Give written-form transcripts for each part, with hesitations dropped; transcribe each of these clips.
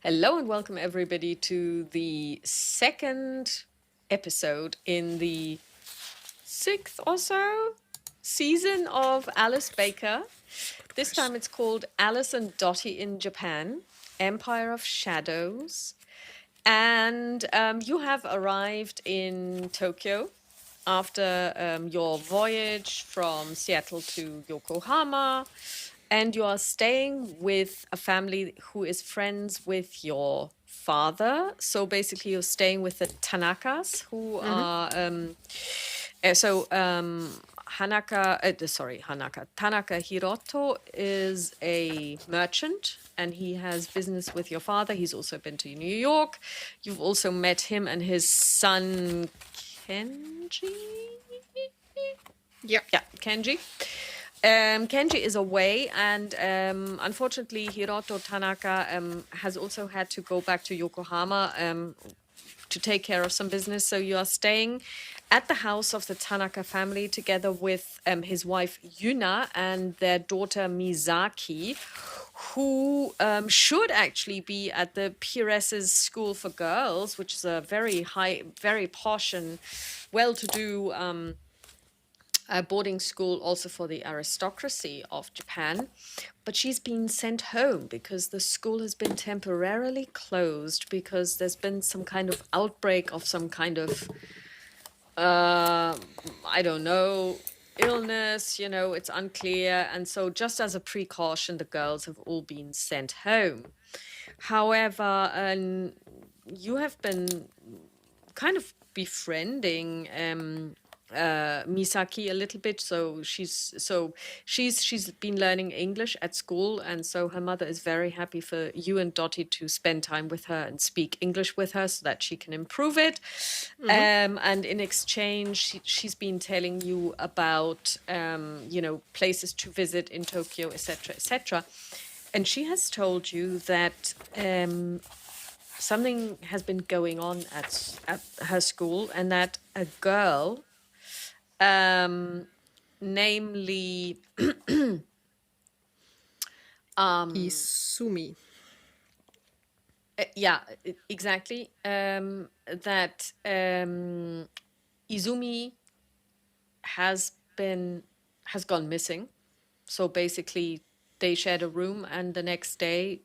Hello and welcome everybody to the second episode in the sixth or so season of Alice Baker. This time it's called Alice and Dottie in Japan, Empire of Shadows. And you have arrived in Tokyo after your voyage from Seattle to Yokohama, and you are staying with a family who is friends with your father. So basically, you're staying with the Tanakas, who are Tanaka Hiroto is a merchant and he has business with your father. He's also been to New York. You've also met him and his son Kenji. Yeah. Kenji. Kenji is away, and unfortunately, Hiroto Tanaka has also had to go back to Yokohama to take care of some business. So you are staying at the house of the Tanaka family together with his wife Yuna and their daughter Mizaki, who should actually be at the Peeresses School for Girls, which is a very high, very posh and well-to-do boarding school also for the aristocracy of Japan. But she's been sent home because the school has been temporarily closed because there's been some kind of outbreak of some kind of, I don't know, illness, it's unclear. And so just as a precaution, the girls have all been sent home. However, you have been kind of befriending Misaki a little bit. So she's been learning English at school, and so her mother is very happy for you and Dottie to spend time with her and speak English with her so that she can improve it. And in exchange, she's been telling you about places to visit in Tokyo, etc., etc. And she has told you that something has been going on at her school, and that a girl, namely Izumi. exactly, that Izumi has gone missing. So basically, they shared a room, and the next day,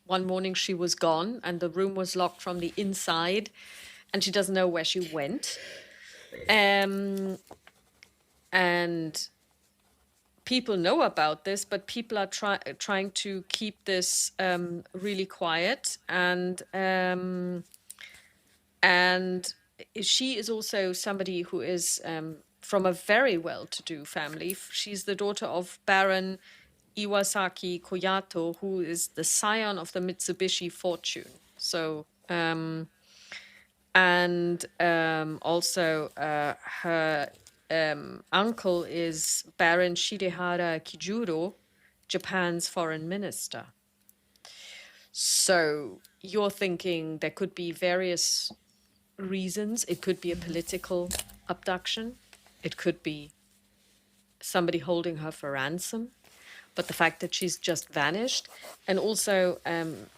one morning, she was gone, and the room was locked from the inside, and she doesn't know where she went. And people know about this, but people are trying to keep this really quiet. And she is also somebody who is from a very well-to-do family. She's the daughter of Baron Iwasaki Koyato, who is the scion of the Mitsubishi fortune. So, also her uncle is Baron Shidehara Kijuro, Japan's foreign minister. So you're thinking there could be various reasons. It could be a political abduction. It could be somebody holding her for ransom. But the fact that she's just vanished, and also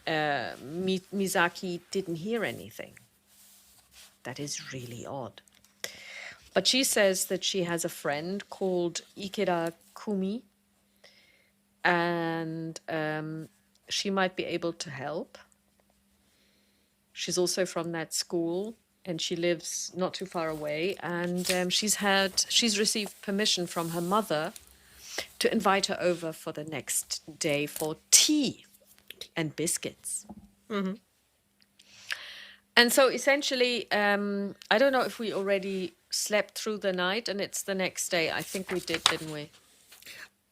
Mizaki didn't hear anything. That is really odd. But she says that she has a friend called Ikeda Kumi, and she might be able to help. She's also from that school, and she lives not too far away. And she's received permission from her mother to invite her over for the next day for tea and biscuits. Mm-hmm. And so essentially, I don't know if we already slept through the night and it's the next day. I think we did, didn't we?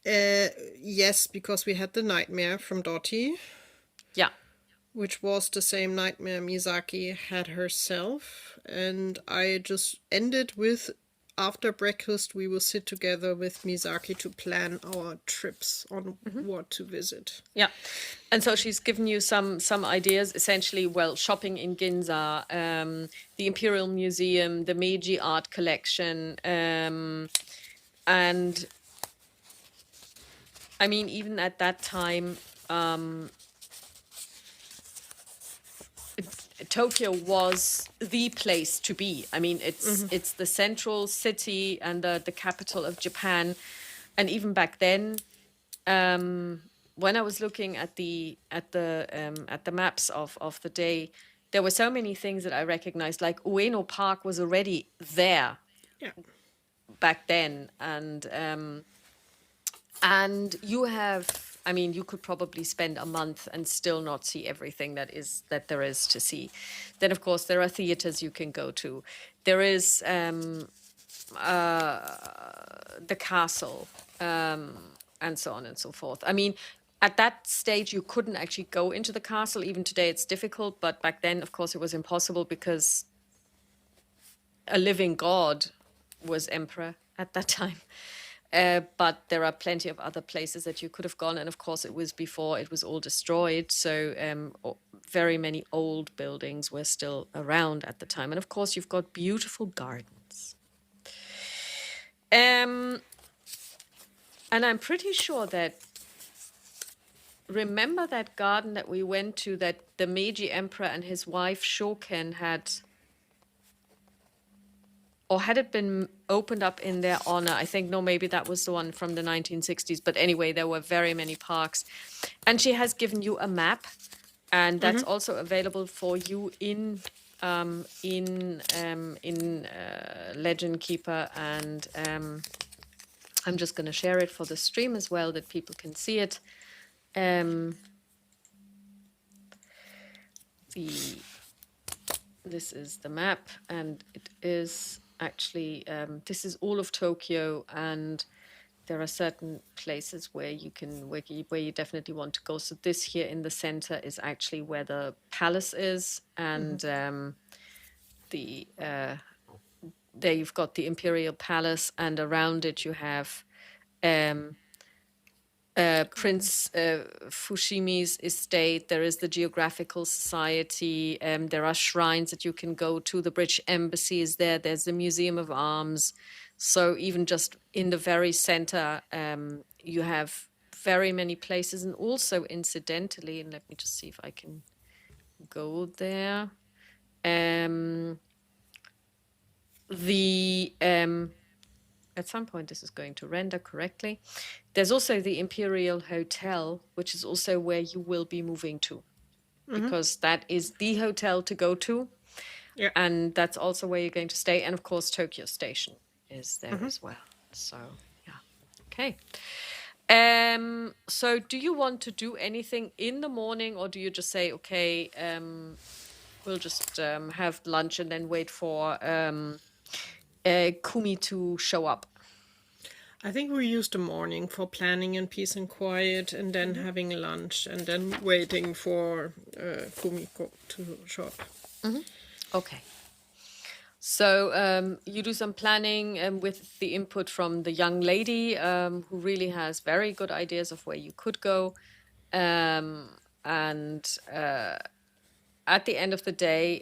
Yes, because we had the nightmare from Dottie. Yeah. Which was the same nightmare Mizaki had herself. And I just ended with, after breakfast, we will sit together with Mizaki to plan our trips on what to visit. Yeah. And so she's given you some ideas, essentially, well, shopping in Ginza, the Imperial Museum, the Meiji Art Collection, and I mean, even at that time, Tokyo was the place to be. I mean, it's the central city and the capital of Japan, and even back then, when I was looking at the maps of the day, there were so many things that I recognized. Like Ueno Park was already there Yeah. back then, and you have, I mean, you could probably spend a month and still not see everything that there is to see. Then, of course, there are theaters you can go to. There is the castle, and so on and so forth. I mean, at that stage, you couldn't actually go into the castle. Even today, it's difficult. But back then, of course, it was impossible because a living god was emperor at that time. But there are plenty of other places that you could have gone. And of course, it was before it was all destroyed. So very many old buildings were still around at the time. And of course, you've got beautiful gardens. And I'm pretty sure that, remember that garden that we went to that the Meiji Emperor and his wife Shoken had, or had it been opened up in their honor? I think, no, maybe that was the one from the 1960s. But anyway, there were very many parks. And she has given you a map, and that's also available for you in Legend Keeper. And I'm just going to share it for the stream as well, that people can see it. This is the map, and it is actually, this is all of Tokyo, and there are certain places where you definitely want to go. So this here in the center is actually where the palace is, and there you've got the Imperial Palace, and around it you have Prince Fushimi's estate. There is the Geographical Society. There are shrines that you can go to. The British Embassy is there. There's the Museum of Arms. So even just in the very center, you have very many places. And also incidentally, and let me just see if I can go there. At some point this is going to render correctly. There's also the Imperial Hotel, which is also where you will be moving to, because that is the hotel to go to. Yeah. And that's also where you're going to stay. And of course, Tokyo Station is there as well. So, yeah. Okay. So do you want to do anything in the morning, or do you just say, okay, we'll just have lunch and then wait for Kumi to show up? I think we used the morning for planning in peace and quiet, and then having lunch, and then waiting for Kumiko to show up. Okay. So you do some planning with the input from the young lady, who really has very good ideas of where you could go. And at the end of the day,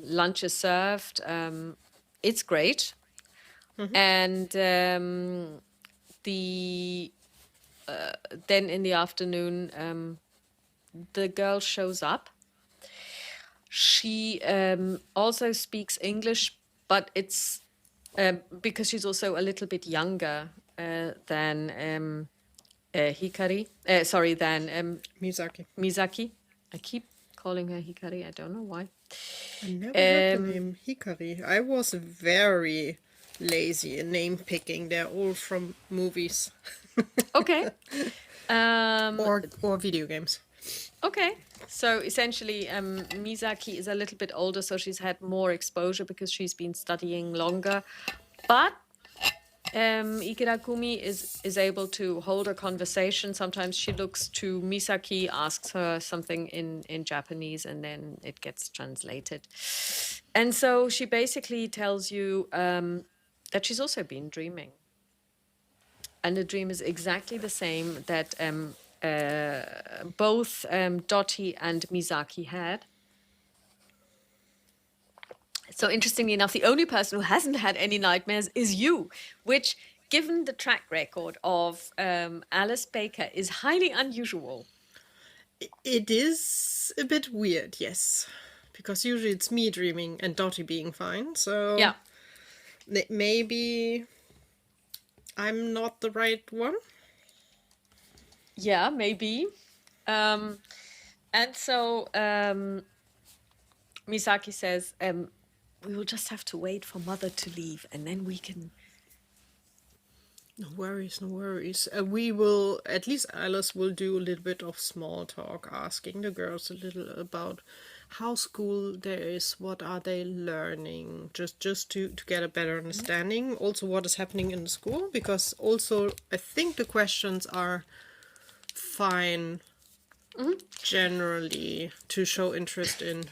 lunch is served. It's great. And then in the afternoon, the girl shows up. She also speaks English, but it's because she's also a little bit younger than Hikari. Than Misaki. I keep calling her Hikari. I don't know why. I never heard the name Hikari. I was very lazy in name picking. They're all from movies. Okay. Or video games. Okay. So essentially, Misaki is a little bit older, so she's had more exposure because she's been studying longer. But Ikirakumi is able to hold a conversation. Sometimes she looks to Misaki, asks her something in Japanese, and then it gets translated. And so she basically tells you that she's also been dreaming. And the dream is exactly the same that both Dottie and Misaki had. So interestingly enough, the only person who hasn't had any nightmares is you, which, given the track record of Alice Baker, is highly unusual. It is a bit weird, yes. Because usually it's me dreaming and Dottie being fine, so Yeah. maybe I'm not the right one. Yeah, maybe. And so Misaki says, we will just have to wait for mother to leave and then we can. No worries, no worries. We will, at least Alice will do a little bit of small talk, asking the girls a little about how school there is, what are they learning, just to get a better understanding. Also, what is happening in the school, because also I think the questions are fine generally to show interest in.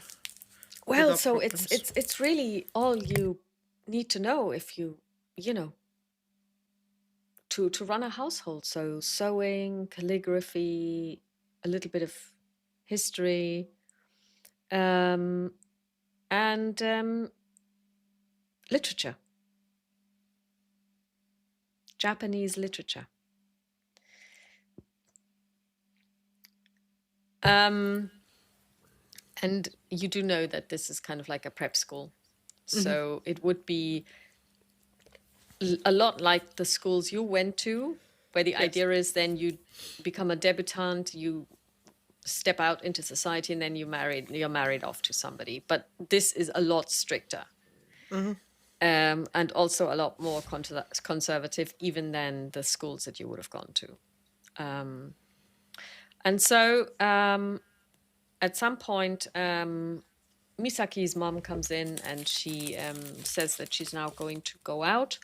Well, without so problems. it's really all you need to know if you know, to run a household. So sewing, calligraphy, a little bit of history, and literature, Japanese literature. And you do know that this is kind of like a prep school. So it would be a lot like the schools you went to, where the idea is then you become a debutante, you step out into society, and then you're married off to somebody. But this is a lot stricter. And also a lot more conservative even than the schools that you would have gone to. And so at some point, Misaki's mom comes in and she says that she's now going to go out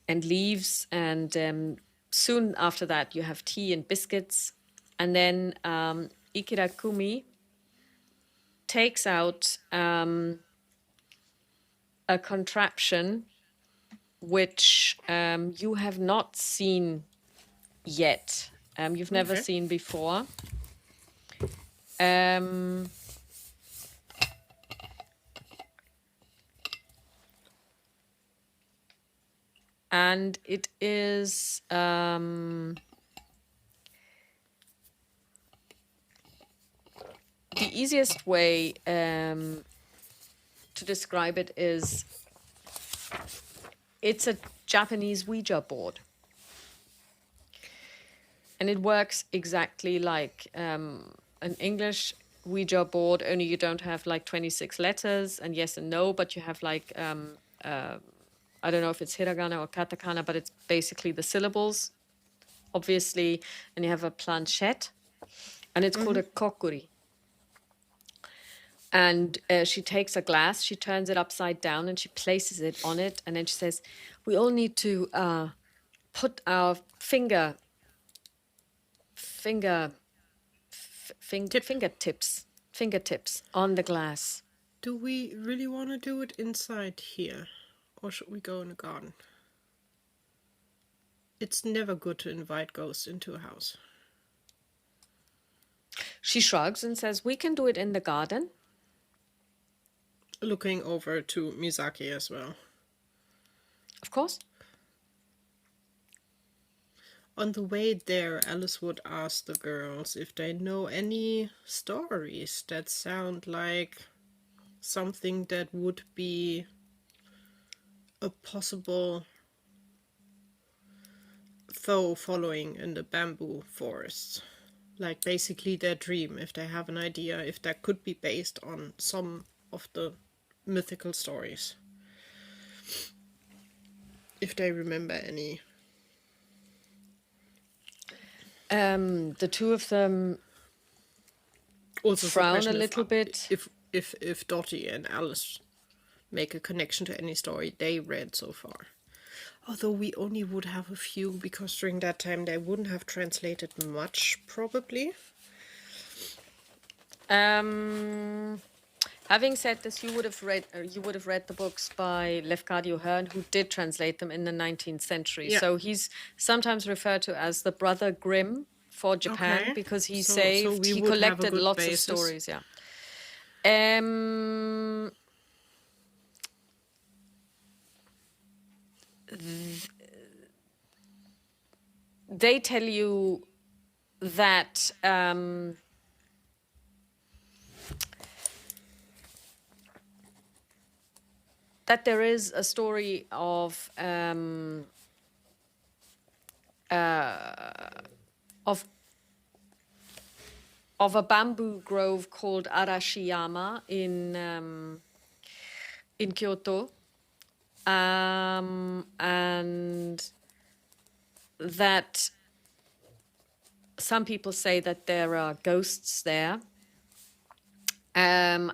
and leaves. And soon after that, you have tea and biscuits. And then Ikira Kumi takes out a contraption which you have not seen yet. You've never seen before. And it is the easiest way to describe it is it's a Japanese Ouija board. And it works exactly like an English Ouija board, only you don't have like 26 letters and yes and no, but you have like, I don't know if it's hiragana or katakana, but it's basically the syllables, obviously. And you have a planchette, and it's called a kokkuri. And she takes a glass, she turns it upside down, and she places it on it. And then she says, we all need to put our fingertips on the glass. Do we really want to do it inside here? Or should we go in the garden? It's never good to invite ghosts into a house. She shrugs and says, we can do it in the garden. Looking over to Misaki as well. Of course. On the way there, Alice would ask the girls if they know any stories that sound like something that would be a possible foe following in the bamboo forests. Like basically their dream, if they have an idea, if that could be based on some of the mythical stories. If they remember any. The two of them Also frown a little bit. If Dottie and Alice make a connection to any story they read so far. Although we only would have a few, because during that time they wouldn't have translated much, probably. Having said this, you would have read the books by Lefkadio Hearn, who did translate them in the 19th century. Yeah. So he's sometimes referred to as the Brother Grimm for Japan, because he he collected lots of stories. Yeah. They tell you that that there is a story of of a bamboo grove called Arashiyama in Kyoto, and that some people say that there are ghosts there, and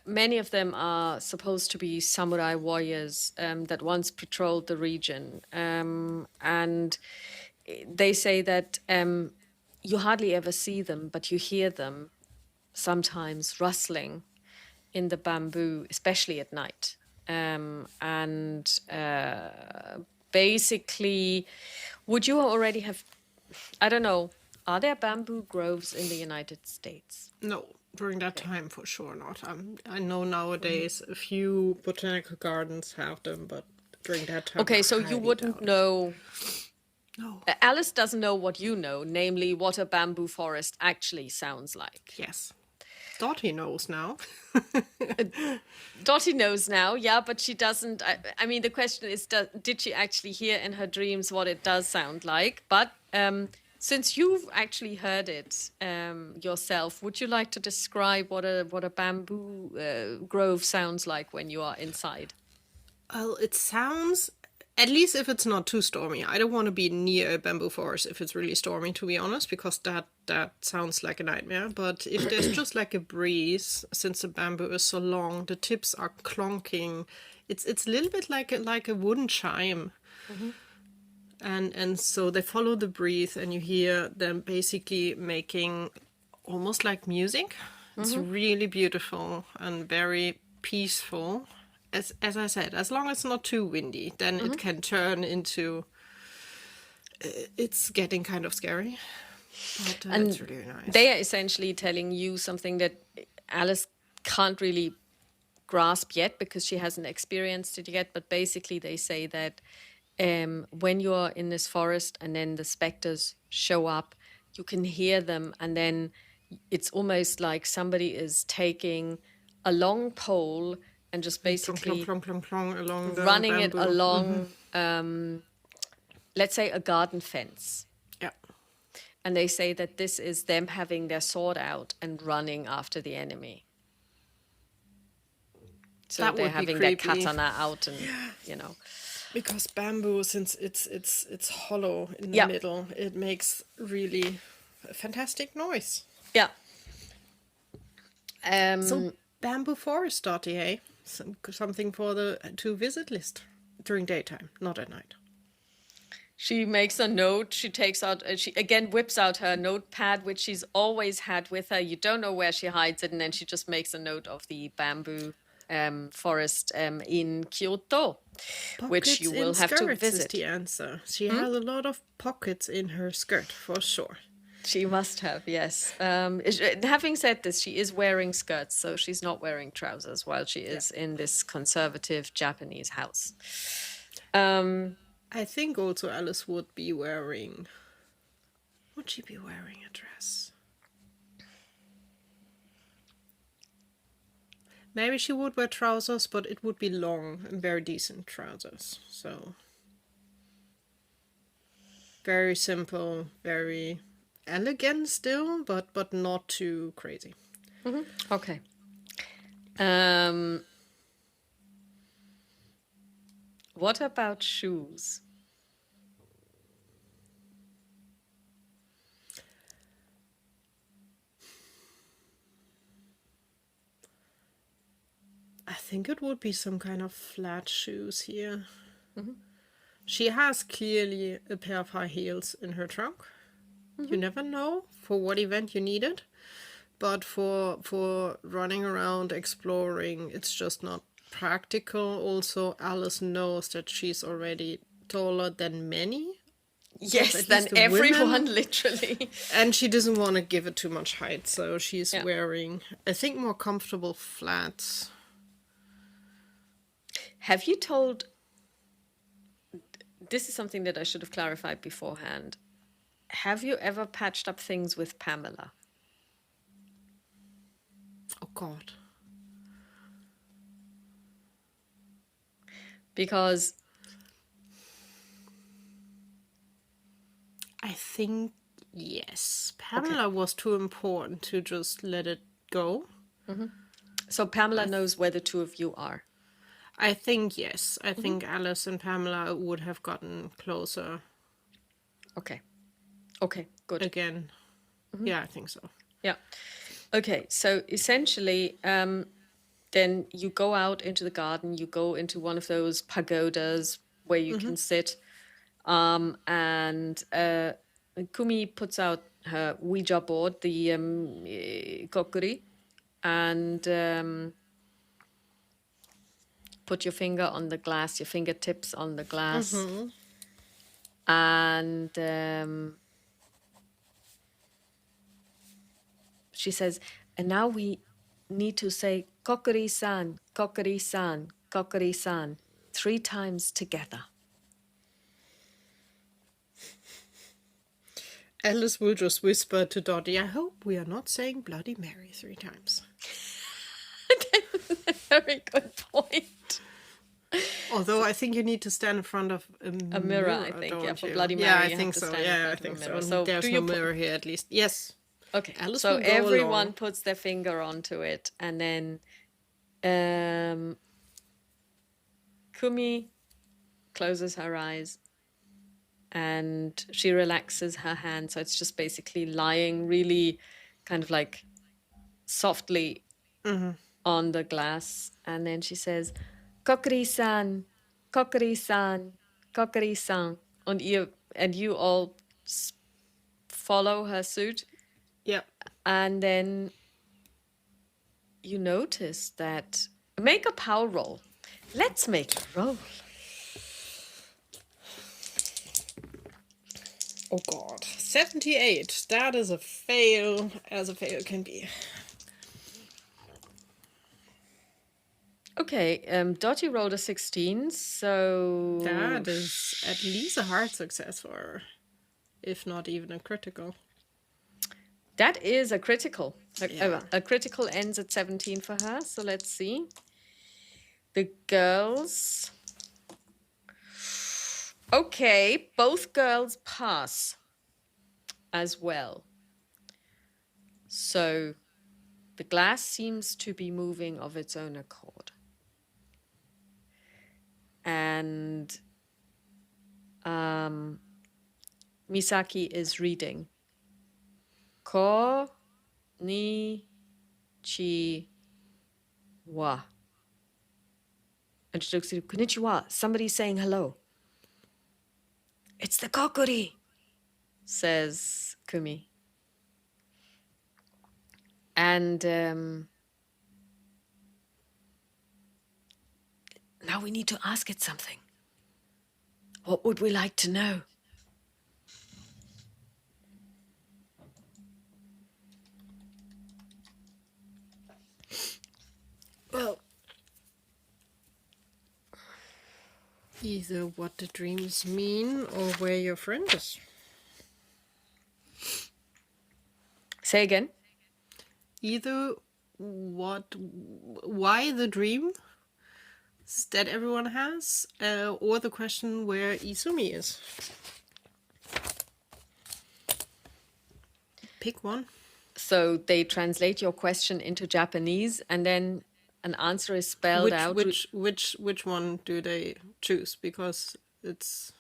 many of them are supposed to be samurai warriors that once patrolled the region, and they say that you hardly ever see them, but you hear them sometimes rustling in the bamboo, especially at night. And basically, would you already have, I don't know, are there bamboo groves in the United States? No, during that time for sure not. I know nowadays a few botanical gardens have them, but during that time. Okay, so you highly wouldn't doubt it. know. No. Alice doesn't know what you know, namely what a bamboo forest actually sounds like. Yes. Dottie knows now. Dottie knows now, yeah, but she doesn't. I mean, the question is, did she actually hear in her dreams what it does sound like? But since you've actually heard it yourself, would you like to describe what a bamboo grove sounds like when you are inside? Well, it sounds, at least if it's not too stormy. I don't want to be near a bamboo forest if it's really stormy, to be honest, because that sounds like a nightmare. But if there's just like a breeze, since the bamboo is so long, the tips are clonking. It's a little bit like a wooden chime. And so they follow the breeze, and you hear them basically making almost like music. It's really beautiful and very peaceful. As I said, as long as it's not too windy, then it can turn into. It's getting kind of scary, but it's really nice. They are essentially telling you something that Alice can't really grasp yet because she hasn't experienced it yet. But basically, they say that when you're in this forest and then the specters show up, you can hear them, and then it's almost like somebody is taking a long pole and just basically plong, along the running it bamboo. along, let's say, a garden fence. Yeah. And they say that this is them having their sword out and running after the enemy. So That they're would be having their creepy. katana out, and you know. Because bamboo, since it's hollow in the Yeah. middle, it makes really a fantastic noise. Yeah. So bamboo forest, Dottie, hey? Something for the to visit list during daytime, not at night. She makes a note. She takes out, she again whips out her notepad, which she's always had with her. You don't know where she hides it, and then she just makes a note of the bamboo forest in Kyoto, which you will have to skirts is visit. the answer. She has a lot of pockets in her skirt, for sure. She must have, yes. Having said this, she is wearing skirts, so she's not wearing trousers while she is in this conservative Japanese house. I think also Alice would be wearing... Would she be wearing a dress? Maybe she would wear trousers, but it would be long and very decent trousers. So... Very simple, very... elegant still, but not too crazy. Okay. What about shoes? I think it would be some kind of flat shoes here. She has clearly a pair of high heels in her trunk. You never know for what event you need it. But for running around, exploring, it's just not practical. Also, Alice knows that she's already taller than many. Yes, at than least the everyone, women. literally. And she doesn't want to give it too much height, so she's Yeah. wearing, I think, more comfortable flats. Have you told... This is something that I should have clarified beforehand. Have you ever patched up things with Pamela? Oh, God. Because I think, yes, Pamela was too important to just let it go. so Pamela knows where the two of you are. I think, yes. I think Alice and Pamela would have gotten closer Okay. Okay, good. again. Yeah, I think so. Yeah. Okay, so essentially, then you go out into the garden, you go into one of those pagodas where you can sit, and Kumi puts out her Ouija board, the Kokkuri, and put your finger on the glass, your fingertips on the glass, and she says, and now we need to say Kokkuri-san, Kokkuri-san, Kokkuri-san 3 times together. Alice will just whisper to Dottie, I hope we are not saying Bloody Mary 3 times. Very good point. Although I think you need to stand in front of a mirror, I think, don't yeah, for you? Bloody Mary. Yeah, I you think have to so. stand in Yeah, I front of think a so. mirror. And So there's do no you mirror here, at least. Yes. Okay, Alice so will go everyone along. puts their finger onto it, and then Kumi closes her eyes and she relaxes her hand. So it's just basically lying really kind of like softly on the glass. And then she says, Kokkuri-san, Kokkuri-san, Kokkuri-san. And you all follow her suit. Yeah. And then you notice that... Make a power roll. Let's make a roll. Oh God. 78. That is a fail, as a fail can be. Okay, Dottie rolled a 16, so... That is at least a hard success for her, if not even a critical. That is a critical. Yeah. A critical ends at 17 for her, so let's see. The girls... Okay, both girls pass as well. So the glass seems to be moving of its own accord. And Misaki is reading. Ko ni chi wa. And she looks at you, konnichiwa, somebody's saying hello. It's the Kokkuri, says Kumi. And now we need to ask it something. What would we like to know? Well, either what the dreams mean or where your friend is. Say again. Either why the dream that everyone has, or the question where Izumi is. Pick one. So they translate your question into Japanese, and then an answer is spelled out. Which one do they choose? Because it's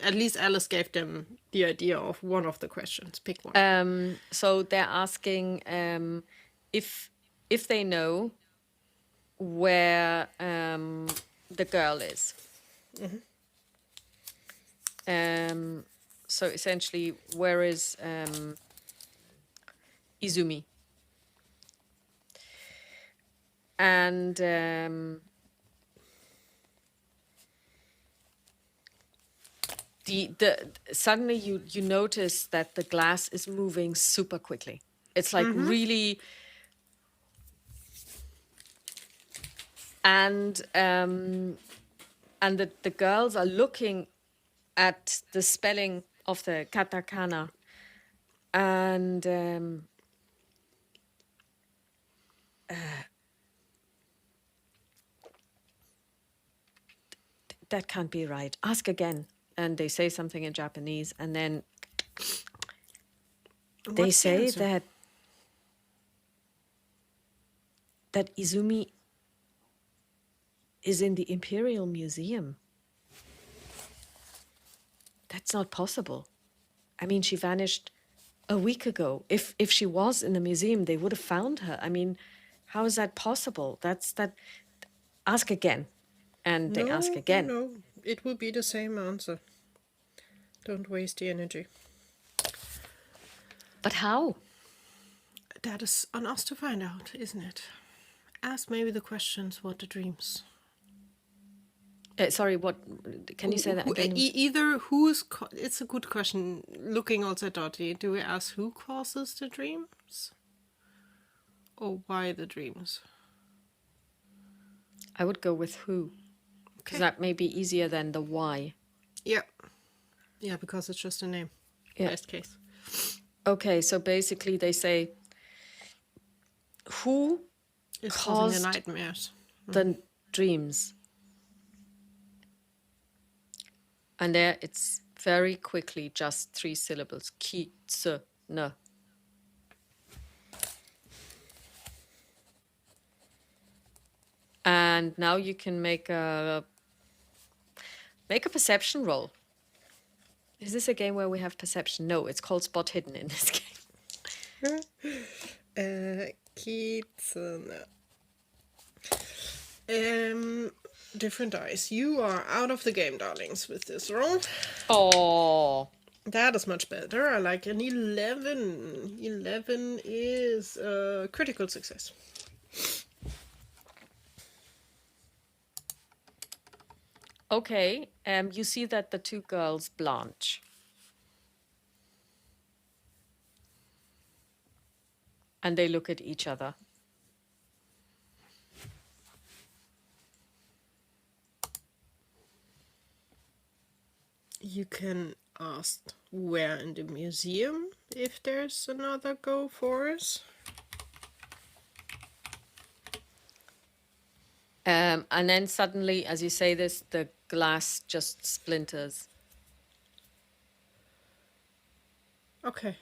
at least Alice gave them the idea of one of the questions. Pick one. So they're asking if they know where the girl is. So essentially, where is Izumi? And suddenly you notice that the glass is moving super quickly. It's like really, and the girls are looking at the spelling of the katakana, and that can't be right. Ask again. And they say something in Japanese, and then they What's the say answer? that Izumi is in the Imperial Museum. That's not possible. I mean, she vanished a week ago. If she was in the museum, they would have found her. I mean, how is that possible? Ask again. And they ask again. No. It will be the same answer. Don't waste the energy. But how? That is on us to find out, isn't it? Ask maybe the questions, what the dreams. Sorry, what? Can you say that again? Either it's a good question. Looking also at Dottie, do we ask who causes the dreams? Or why the dreams? I would go with who. Because that may be easier than the why. Yeah. Yeah, because it's just a name. Yeah. Best case. Okay, so basically they say, who It's caused causing the nightmares. the dreams? And there it's very quickly just 3 syllables. Chits, ne. And now you can make a perception roll. Is this a game where we have perception? No, it's called spot hidden in this game. Kitsune. Different dice. You are out of the game, darlings, with this roll. Oh. That is much better. I like an 11. 11 is a critical success. Okay, you see that the 2 girls blanch. And they look at each other. You can ask where in the museum if there's another go for us. And then suddenly, as you say this, the glass just splinters. Okay.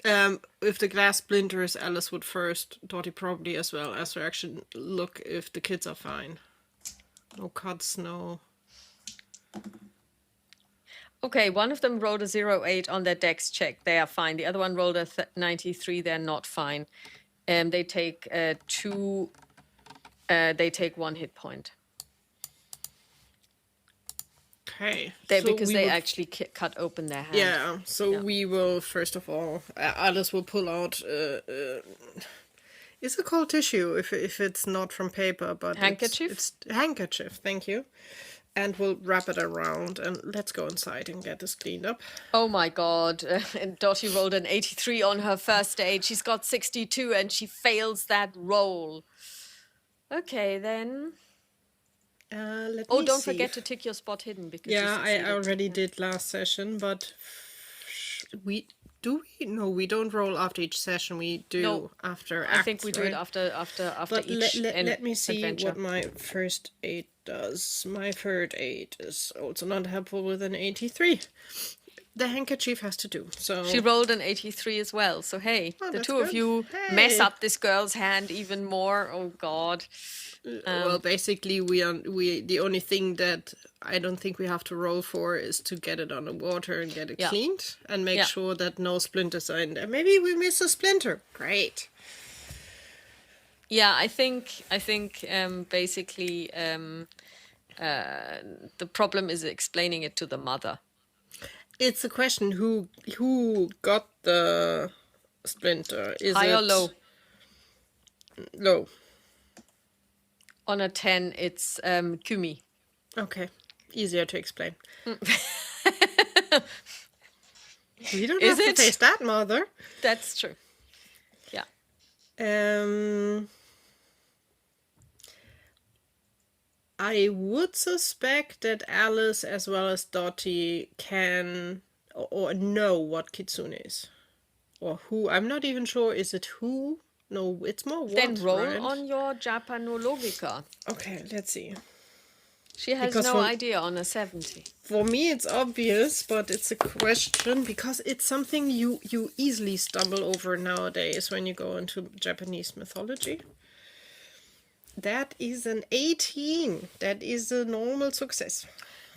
If the glass splinters, Alice would first, Dottie probably as well, as reaction, look if the kids are fine. No cuts, no... Okay, one of them rolled a 08 on their dex check. They are fine. The other one rolled a 93. They're not fine. They take 2... they take 1 hit point. Okay. Because they actually cut open their hand. Yeah, so we will, first of all, Alice will pull out... is it called tissue if it's not from paper? But handkerchief? It's handkerchief, thank you. And we'll wrap it around and let's go inside and get this cleaned up. Oh my god. And Dottie rolled an 83 on her first aid. She's got 62 and she fails that roll. Okay, then. Don't forget to tick your spot hidden. Because I already did last session, but we don't roll after each session. We do after acts, I think we do it after but each let me see adventure. what my first aid does. My third aid is also not helpful with an 83. The handkerchief has to do. So she rolled an 83 as well. So hey, the 2 of you mess up this girl's hand even more. Oh god. Well, basically, we the only thing that I don't think we have to roll for is to get it on the water and get it cleaned and make sure that no splinters are in there. Maybe we miss a splinter. Great. Yeah, I think basically the problem is explaining it to the mother. It's a question who got the splinter. Is high or low? Low. On a 10, it's Kumi. Okay, easier to explain. We don't Is have it? to taste that, mother. That's true. Yeah. I would suspect that Alice as well as Dottie can or know what kitsune is. Or who. I'm not even sure. Is it who? No, it's more what, Then roll right? on your Japanologica. Okay, let's see. She has Because no idea on a 70. for me it's obvious, but it's a question because it's something you easily stumble over nowadays when you go into Japanese mythology. That is an 18. That is a normal success.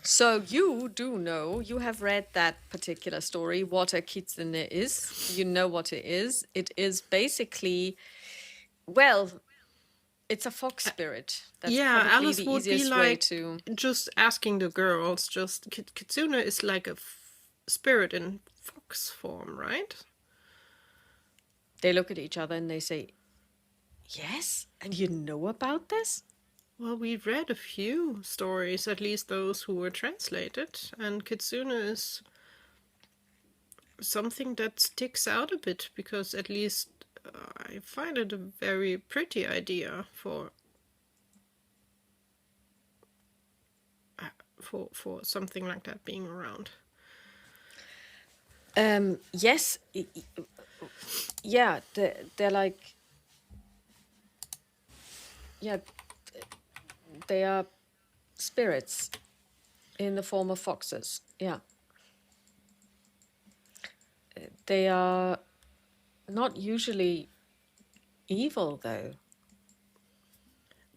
So you do know, you have read that particular story, what a kitsune is. You know what it is. It is basically, well, it's a fox spirit. That's Yeah, probably Alice the would be easiest way like to... just asking the girls. Just kitsune is like a spirit in fox form, right? They look at each other and they say, yes? And you know about this? Well, we read a few stories, at least those who were translated, and kitsune is something that sticks out a bit because at least I find it a very pretty idea for something like that being around. Yes. Yeah, they're like... Yeah, they are spirits in the form of foxes. Yeah. They are not usually evil, though.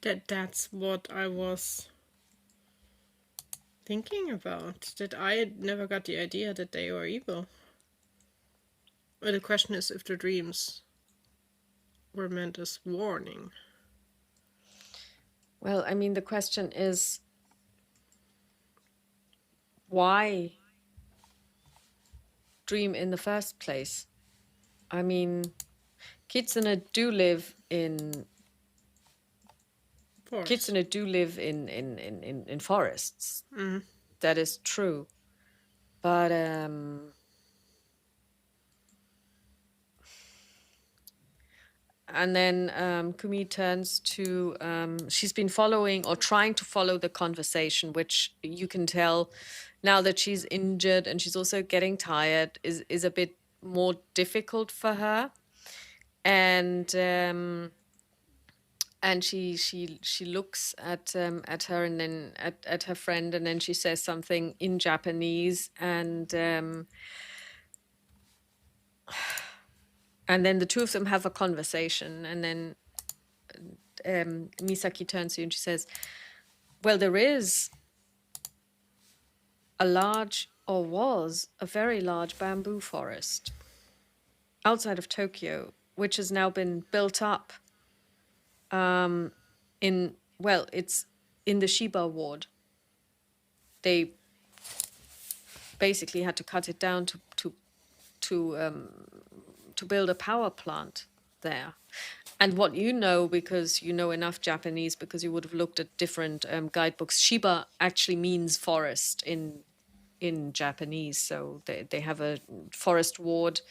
That's what I was thinking about. That I never got the idea that they were evil. Well, the question is if the dreams were meant as warning. Well, I mean, the question is, why dream in the first place? I mean, kitsune do live in... Force. Kitsune do live in forests. Mm. That is true. But and then Kumi turns to... she's been following or trying to follow the conversation, which you can tell now that she's injured and she's also getting tired is a bit more difficult for her. And she looks at her and then at her friend, and then she says something in Japanese, and then the two of them have a conversation, and then Misaki turns to you and she says, well, there is a large, or was a very large, bamboo forest outside of Tokyo, which has now been built up it's in the Shiba ward. They basically had to cut it down to build a power plant there. And what you know, because you know enough Japanese, because you would have looked at different guidebooks, Shiba actually means forest in Japanese. So they have a forest ward,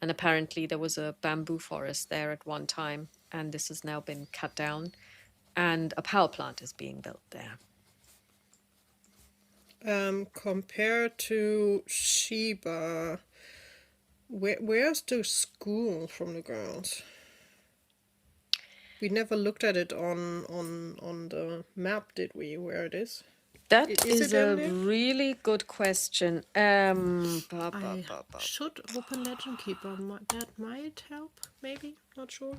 and apparently there was a bamboo forest there at one time, and this has now been cut down, and a power plant is being built there. Compared to Shiba, where's the school from the girls? We never looked at it on the map, did we? Where it is? That Is is it a in there? really good question. I should open Legend Keeper. That might help, maybe. Not sure.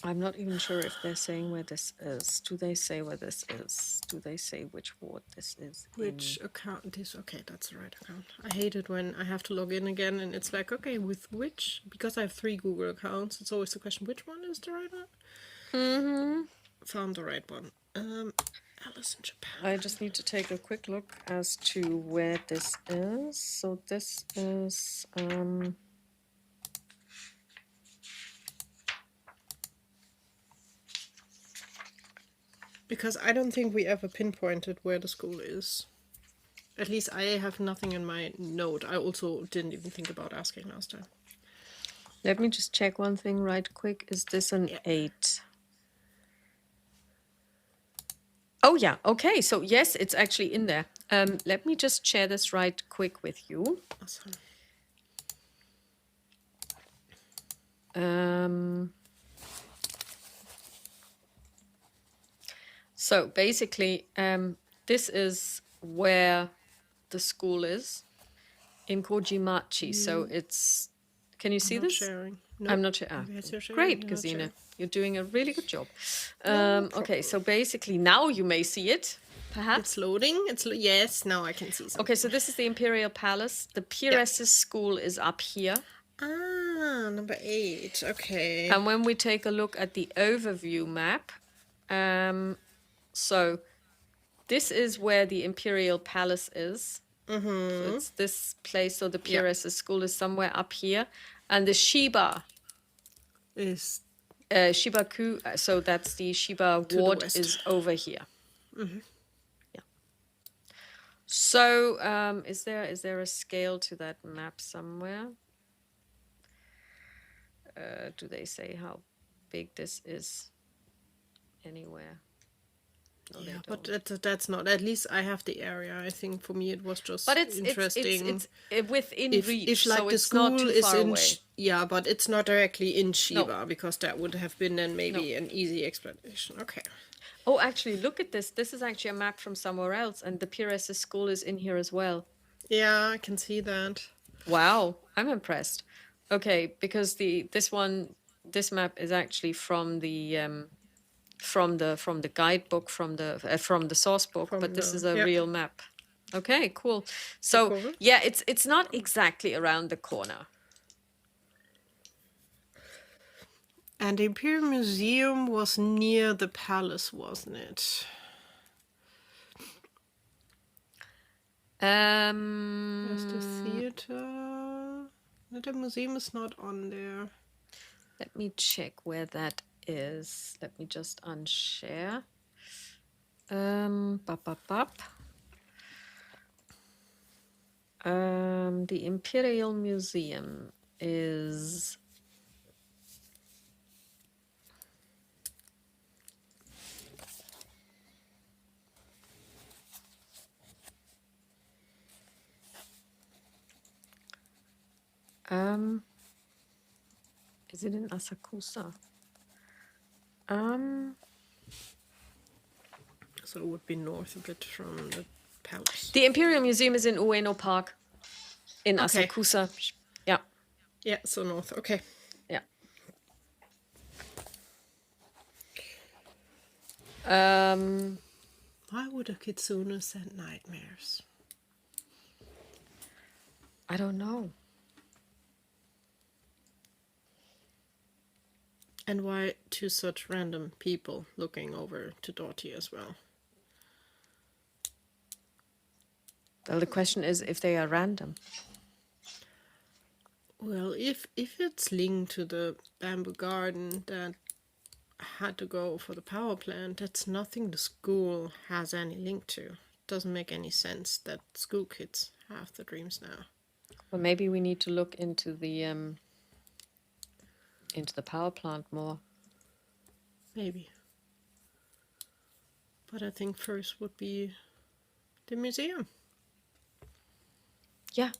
I'm not even sure if they're saying where this is. Do they say where this is? Do they say which ward this is Which account this? Okay, that's the right account. I hate it when I have to log in again and it's like, okay, with which? Because I have 3 Google accounts, it's always the question, which one is the right one? Mm-hmm. Found the right one. Alice in Japan. I just need to take a quick look as to where this is. So this is... Because I don't think we ever pinpointed where the school is. At least I have nothing in my note. I also didn't even think about asking last time. Let me just check one thing right quick. Is this an 8? Oh, yeah. Okay. So, yes, it's actually in there. Let me just share this right quick with you. Awesome. So basically, this is where the school is in Kojimachi. So it's, can you see Not this? sharing. No. I'm not sure. Ah, Yes, you're sharing, great, you're not Gesine. sharing. You're doing a really good job. No Okay, problem. so basically now you may see it, perhaps. It's loading. Yes, now I can see something. Okay, so this is the Imperial Palace. The Peeresses School is up here. Ah, number 8. Okay. And when we take a look at the overview map, so this is where the Imperial Palace is. So it's this place. So the Peeresses School is somewhere up here. And the Shiba Is Shibaku, so that's the Shiba the ward, west. is over here. Yeah. So, is there a scale to that map somewhere? Do they say how big this is anywhere? No, they yeah, don't. but that's not. At least I have the area. I think for me it was just But it's interesting. it's within reach, If like so the it's not school too is far in away. yeah, but it's not directly in Shiba No. because that would have been then maybe an easy explanation. Okay. Oh, actually, look at this. This is actually a map from somewhere else, and the Peeresses School is in here as well. Yeah, I can see that. Wow, I'm impressed. Okay, because this map is actually from the guidebook, from the source book, but this is a real map. Okay, cool. So Cool. yeah, it's not exactly around the corner. And the Imperial Museum was near the palace, wasn't it? There's the theater. No, the museum is not on there. Let me check where that is. Let me just unshare. Bop, bop, bop. The Imperial Museum is is it in Asakusa? So it would be north a bit from the palace. The Imperial Museum is in Ueno Park in Okay. Asakusa. Yeah. Yeah, so north. Okay. Yeah. Why would a kitsune send nightmares? I don't know. And why to such random people looking over to Dottie as well? Well, the question is if they are random. Well, if it's linked to the bamboo garden that had to go for the power plant, that's nothing the school has any link to. It doesn't make any sense that school kids have the dreams now. Well, maybe we need to look into the power plant more. Maybe. But I think first would be the museum. Yeah.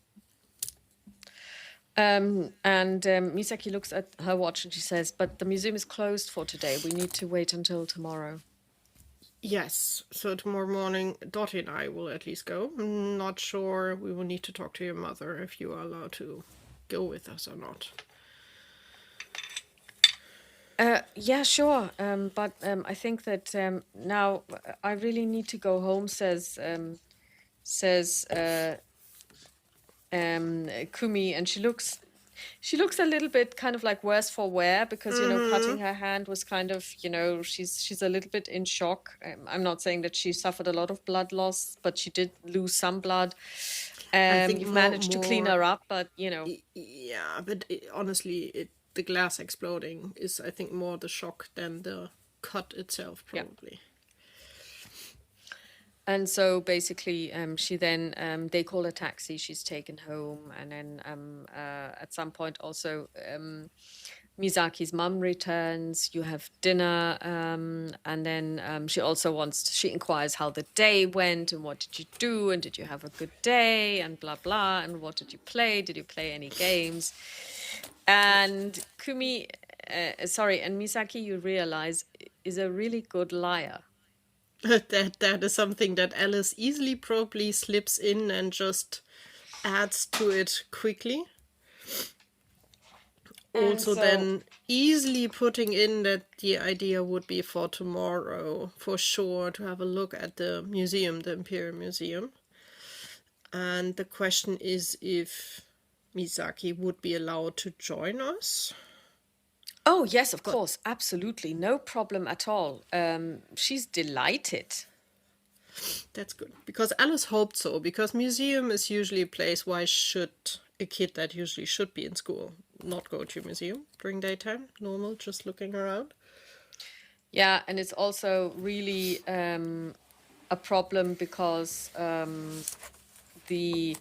And Misaki looks at her watch and she says, but the museum is closed for today. We need to wait until tomorrow. Yes, so tomorrow morning Dottie and I will at least go. I'm not sure, we will need to talk to your mother if you are allowed to go with us or not. Yeah, sure. But I think that now I really need to go home, says Kumi, and she looks a little bit kind of like worse for wear because cutting her hand was kind of she's a little bit in shock. I'm not saying that she suffered a lot of blood loss, but she did lose some blood. I think You've managed to clean her up, but Yeah, but honestly, the glass exploding is, I think, more the shock than the cut itself, probably. Yeah. And so basically, she then they call a taxi. She's taken home, and then at some point also Misaki's mum returns. You have dinner, and then she inquires how the day went and what did you do and did you have a good day and blah blah and what did you play? Did you play any games? And Misaki, you realize, is a really good liar. That is something that Alice easily probably slips in and just adds to it quickly. Also, then easily putting in that the idea would be for tomorrow, for sure, to have a look at the museum, the Imperial Museum. And the question is if Misaki would be allowed to join us. Oh, yes, of course. Absolutely. No problem at all. She's delighted. That's good. Because Alice hoped so. Because museum is usually a place why should a kid that usually should be in school not go to a museum during daytime? Normal, just looking around. Yeah, and it's also really a problem because the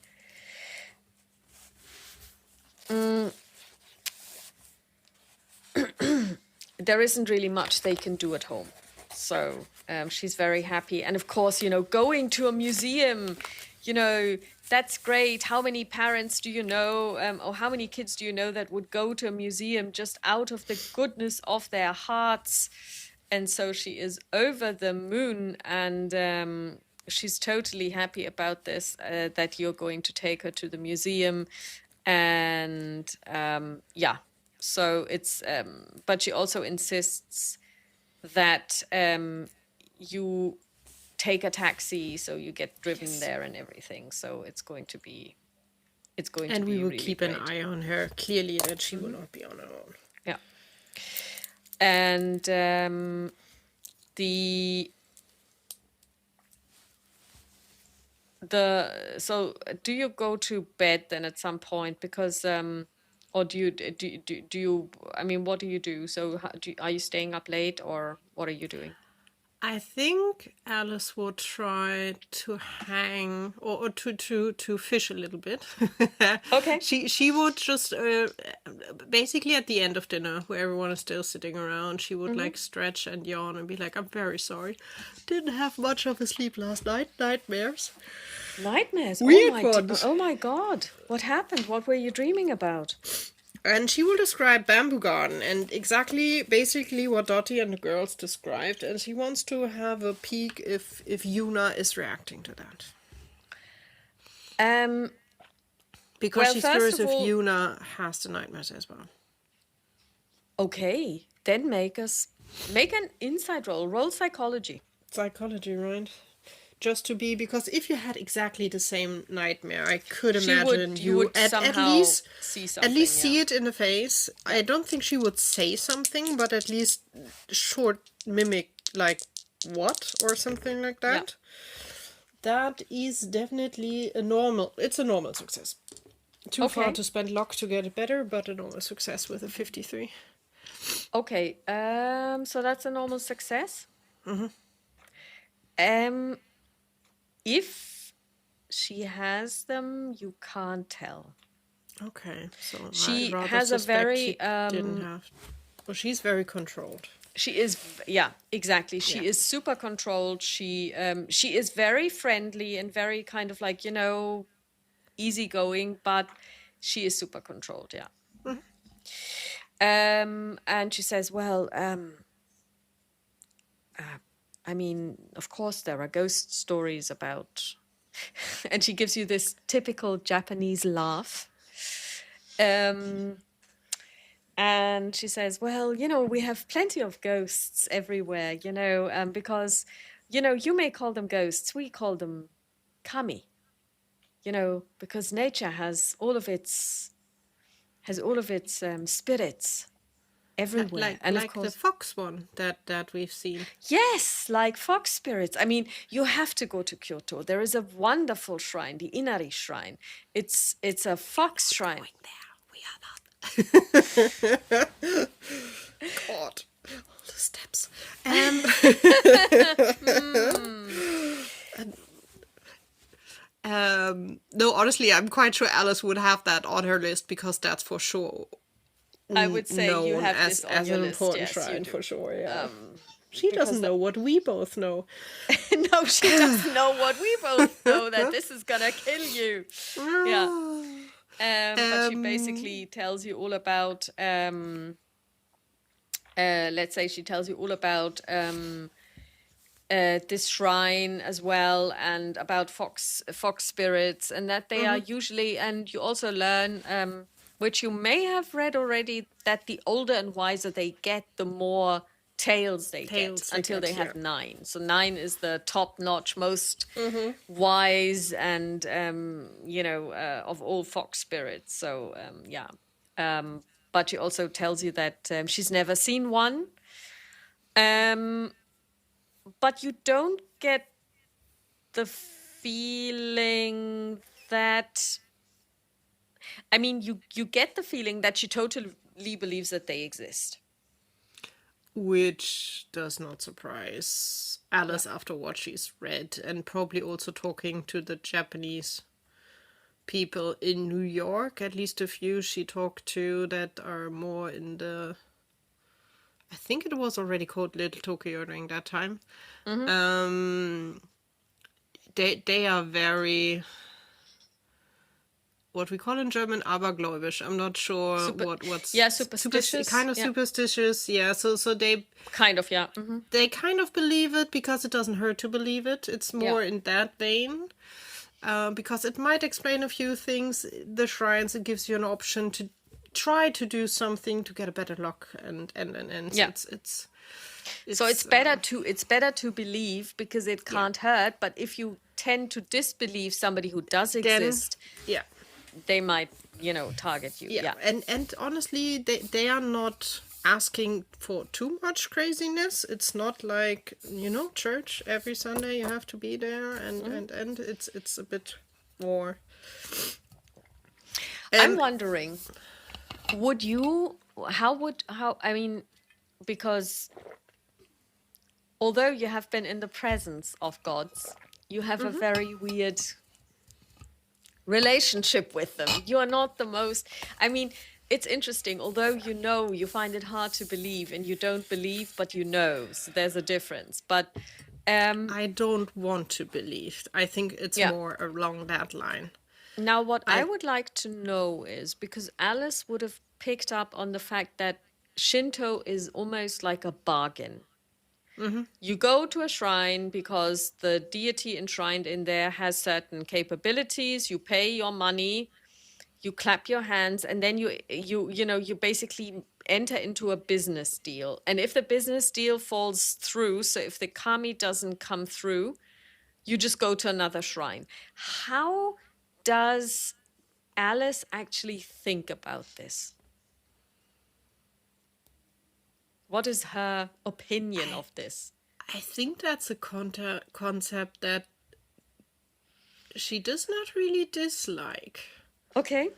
there isn't really much they can do at home. So she's very happy. And of course, going to a museum, that's great. How many parents do you know, or how many kids do you know that would go to a museum just out of the goodness of their hearts? And so she is over the moon, and she's totally happy about this, that you're going to take her to the museum. And yeah, so it's, but she also insists that you take a taxi, so you get driven there and everything. So it's going to be And we will really keep great. an eye on her. Clearly that she will not be on her own. Yeah. And so do you go to bed then at some point? Because or do you, I mean, what do you do? So are you staying up late, or what are you doing? I think Alice will try to hang or to fish a little bit. Okay. She would just basically at the end of dinner, where everyone is still sitting around, she would like stretch and yawn and be like, "I'm very sorry, didn't have much of a sleep last night. Nightmares." Nightmares. Weird ones. Oh my God. What happened? What were you dreaming about? And she will describe Bamboo Garden and basically what Dottie and the girls described. And she wants to have a peek if Yuna is reacting to that. Because she's curious if Yuna has the nightmares as well. Okay, then make an inside roll psychology. Psychology, right? Just to be, because if you had exactly the same nightmare, I could imagine you would at least see something, see it in the face. I don't think she would say something, but at least short mimic like what or something like that. That is definitely it's a normal success. Too far to spend luck to get it better, but a normal success with a 53. Okay, so that's a normal success. If she has them, you can't tell. Okay, so she has a very didn't have. Well, she's very controlled. She is, yeah, exactly. She is super controlled. She is very friendly and very kind of like, easygoing, but she is super controlled. Yeah. And she says, well, I mean, of course, there are ghost stories about, and she gives you this typical Japanese laugh. And she says, well, we have plenty of ghosts everywhere, because, you may call them ghosts. We call them kami, because nature has all of its spirits everywhere. Like, and like of course, the fox one that we've seen. Yes, like fox spirits. I mean, you have to go to Kyoto. There is a wonderful shrine, the Inari Shrine. It's a fox shrine. Going there. We are not. God, all the steps. No, honestly, I'm quite sure Alice would have that on her list because that's for sure. I would say you have as, this on as your an list. important Yes, shrine for sure. Yeah. She doesn't know what we both know. No, she doesn't know what we both know, that this is gonna kill you. Yeah. But she basically tells you all about. Let's say she tells you all about this shrine as well, and about fox spirits, and that they are usually, and you also learn, which you may have read already, that the older and wiser they get, the more tails they get, until they have 9. So 9 is the top notch, most wise, and of all fox spirits. So but she also tells you that she's never seen one. But you don't get the feeling that, I mean, you get the feeling that she totally believes that they exist. Which does not surprise Alice after what she's read, and probably also talking to the Japanese people in New York, at least a few she talked to that are more in the, I think it was already called Little Tokyo during that time. They are very, what we call in German, abergläubisch. I'm not sure what's superstitious. Superstitious. Yeah, so they kind of they kind of believe it because it doesn't hurt to believe it. It's more in that vein. Because it might explain a few things. The shrines, it gives you an option to try to do something to get a better luck, and it's so it's better to believe because it can't hurt. But if you tend to disbelieve somebody who does exist, they might target you. And honestly, they are not asking for too much craziness. It's not like church every Sunday you have to be there, and it's a bit more. I'm wondering, because although you have been in the presence of gods, you have a very weird relationship with them. You are not the most, it's interesting, although you find it hard to believe, and you don't believe, but so there's a difference. But I don't want to believe. I think it's more along that line. Now, what I would like to know is, because Alice would have picked up on the fact that Shinto is almost like a bargain. You go to a shrine because the deity enshrined in there has certain capabilities. You pay your money, you clap your hands, and then you basically enter into a business deal. And if the business deal falls through, so if the kami doesn't come through, you just go to another shrine. How does Alice actually think about this? What is her opinion of this? I think that's a concept that she does not really dislike. Okay.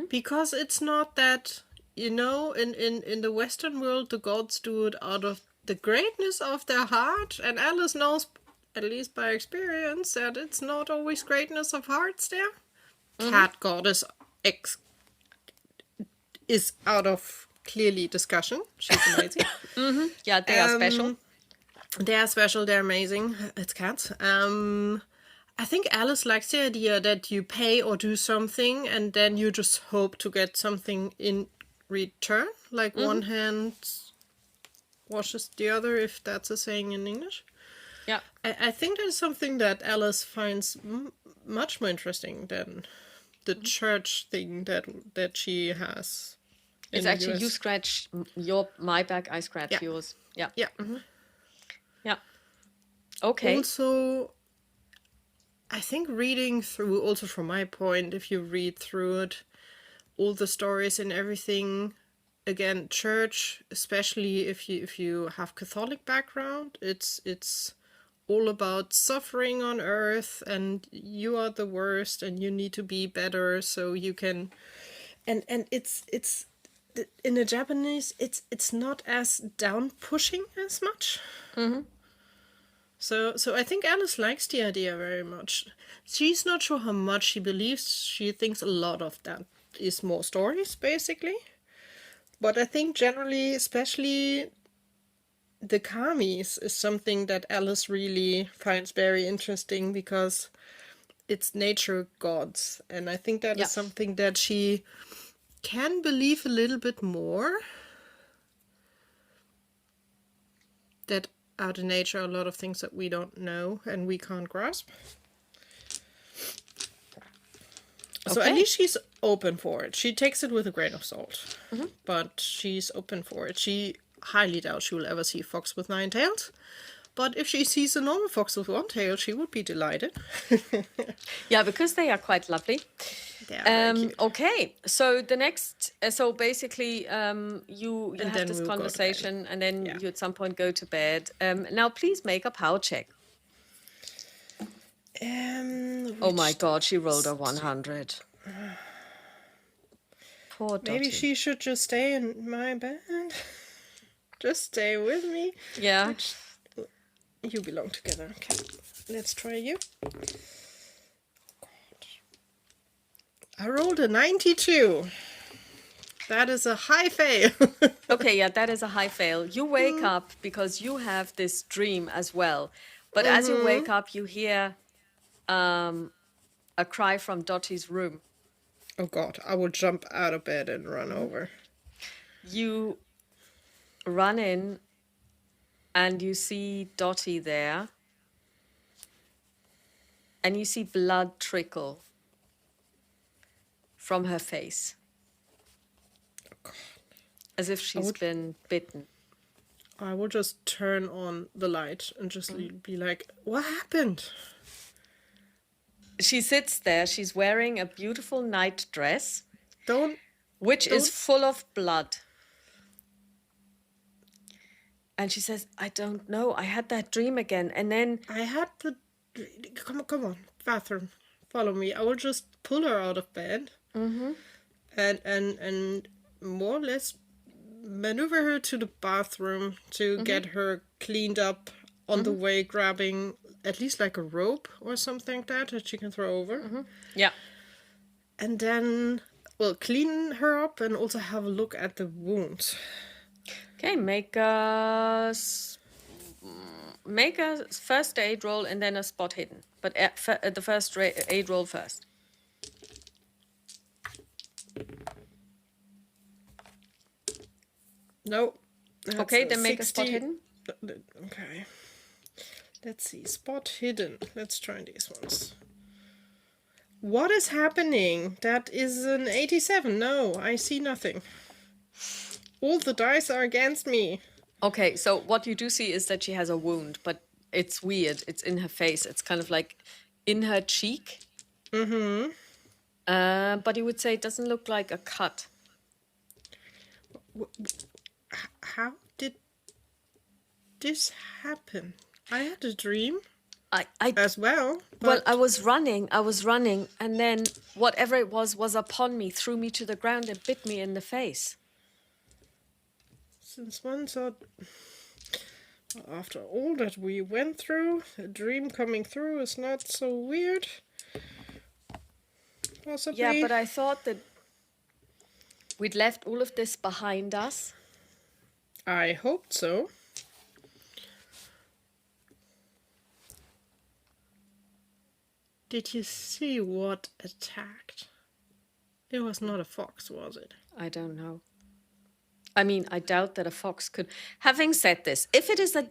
Because it's not that, in the Western world, the gods do it out of the greatness of their heart, and Alice knows, at least by experience, that it's not always greatness of hearts there. Cat goddess is out of clearly discussion. She's amazing. Yeah, they are special. They are special, they're amazing. It's cats. I think Alice likes the idea that you pay or do something and then you just hope to get something in return. Like one hand washes the other, if that's a saying in English. Yeah. I think that is something that Alice finds much more interesting than the church thing that she has. It's actually you scratch my back, I scratch yours. Yeah. Yeah. Yeah. Okay. Also, I think reading through, also from my point, if you read through it, all the stories and everything, again, church, especially if you have Catholic background, it's all about suffering on earth, and you are the worst, and you need to be better so you can, and it's in the Japanese, it's not as down pushing as much. So I think Alice likes the idea very much. She's not sure how much she believes. She thinks a lot of that is more stories, basically. But I think generally, especially the kamis, is something that Alice really finds very interesting because it's nature gods. And I think that is something that she can believe a little bit more. That out in nature a lot of things that we don't know and we can't grasp. So at least she's open for it. She takes it with a grain of salt, but she's open for it. She highly doubts she will ever see a fox with 9 tails. But if she sees a normal fox with 1 tail, she would be delighted. Yeah, because they are quite lovely. They are very cute. Okay, so the next, so basically, you And have then this we'll go to conversation, and then Yeah. you at some point go to bed. Now, please make a power check. Oh my God, she rolled a 100. Poor Dottie. Maybe she should just stay in my bed. Just stay with me. Yeah. You belong together. Okay, let's try you. I rolled a 92. That is a high fail. Okay, yeah, that is a high fail. You wake up because you have this dream as well. But as you wake up, you hear a cry from Dottie's room. Oh God, I will jump out of bed and run over. You run in and you see Dottie there. And you see blood trickle from her face. Oh God. As if she's been bitten. I will just turn on the light and just be like, what happened? She sits there. She's wearing a beautiful night dress, which is full of blood. And she says, I don't know. I had that dream again. And then I had the... Come on. Bathroom. Follow me. I will just pull her out of bed. And more or less maneuver her to the bathroom to get her cleaned up on the way, grabbing at least like a rope or something like that she can throw over. Yeah. And then, well, clean her up and also have a look at the wounds. Okay, make a first aid roll and then a spot hidden. But the first aid roll first. No. Okay, then make a spot hidden. Okay. Let's see. Spot hidden. Let's try these ones. What is happening? That is an 87. No, I see nothing. All the dice are against me. Okay, so what you do see is that she has a wound, but it's weird. It's in her face. It's kind of like in her cheek. But you would say it doesn't look like a cut. How did this happen? I had a dream as well. Well, I was running, and then whatever it was upon me, threw me to the ground and bit me in the face. Since when thought, after all that we went through, a dream coming through is not so weird. Possibly. Yeah, but I thought that we'd left all of this behind us. I hoped so. Did you see what attacked? It was not a fox, was it? I don't know. I mean, I doubt that a fox could... Having said this, if it is a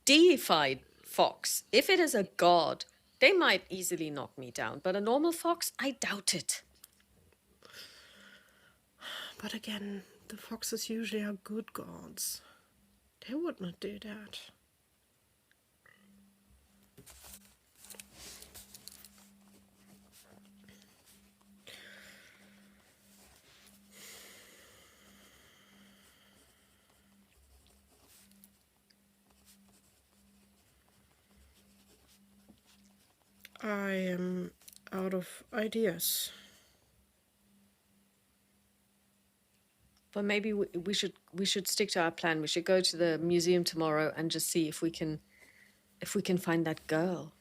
deified fox, if it is a god, they might easily knock me down. But a normal fox, I doubt it. But again, the foxes usually are good gods. They would not do that. I am out of ideas. But maybe we should stick to our plan. We should go to the museum tomorrow and just see if we can find that girl.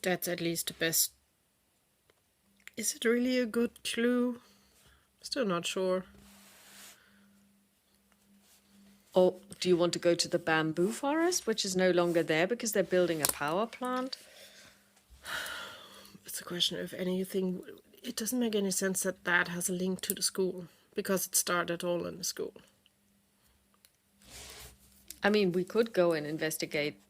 That's at least the best. Is it really a good clue? Still not sure. Or do you want to go to the bamboo forest, which is no longer there because they're building a power plant? It's a question of anything. It doesn't make any sense that has a link to the school, because it started all in the school. I mean, we could go and investigate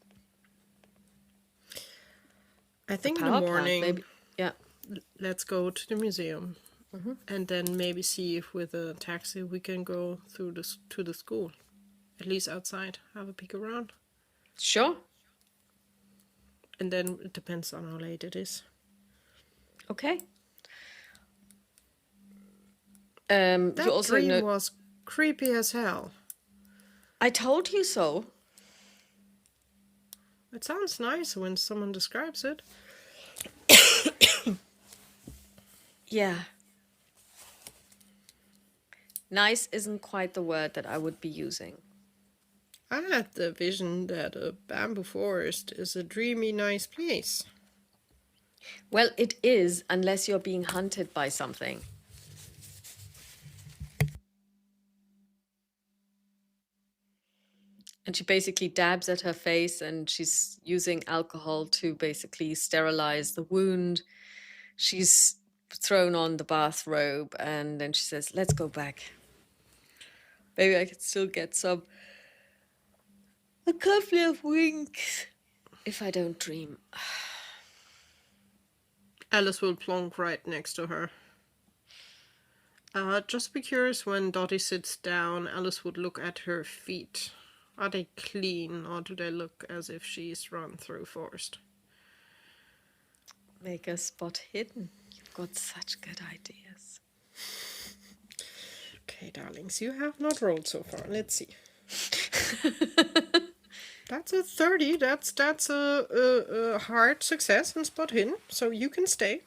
I the think in the power plant, morning, maybe. Yeah. let's go to the museum, and then maybe see if with a taxi we can go through to the school, at least outside, have a peek around, Sure. and then it depends on how late it is. Okay. That You also dream know. was creepy as hell. I told you so. It sounds nice when someone describes it. Yeah. Nice isn't quite the word that I would be using. I had the vision that a bamboo forest is a dreamy, nice place. Well, it is, unless you're being hunted by something. And she basically dabs at her face, and she's using alcohol to basically sterilize the wound. She's thrown on the bathrobe, and then she says, let's go back. Maybe I could still get a couple of winks if I don't dream. Alice will plonk right next to her. Just be curious, when Dottie sits down, Alice would look at her feet. Are they clean, or do they look as if she's run through forest? Make a spot hidden. You've got such good ideas. Okay, darlings, you have not rolled so far. Let's see. That's a 30. That's a hard success in spot hidden, so you can stay.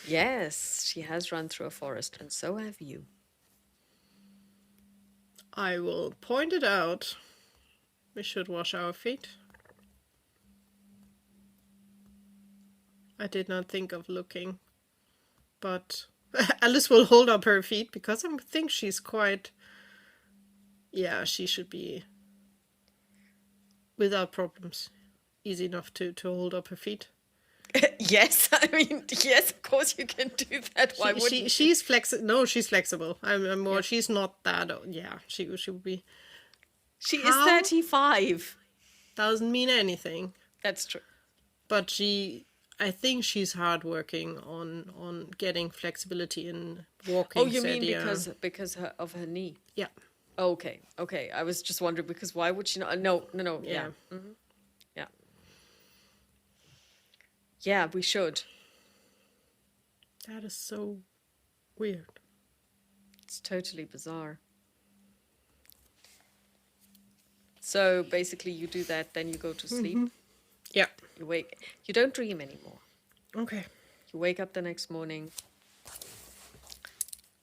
Yes, she has run through a forest, and so have you. I will point it out. We should wash our feet. I did not think of looking, but Alice will hold up her feet because I think she's quite... Yeah, she should be without problems. Easy enough to hold up her feet. Yes, I mean, yes, of course you can do that. Why wouldn't you? She's flexible. No, she's flexible. I'm more. Yeah. She's not that. Yeah, she would be. She is How? 35. Doesn't mean anything. That's true. But I think she's hardworking on getting flexibility in walking. Oh, you mean because of her knee? Yeah. Okay. I was just wondering, because why would she not? No. Yeah. Yeah. Mm-hmm. Yeah. Yeah, we should. That is so weird. It's totally bizarre. So basically you do that, then you go to sleep. Yeah. You wake. You don't dream anymore. Okay. You wake up the next morning,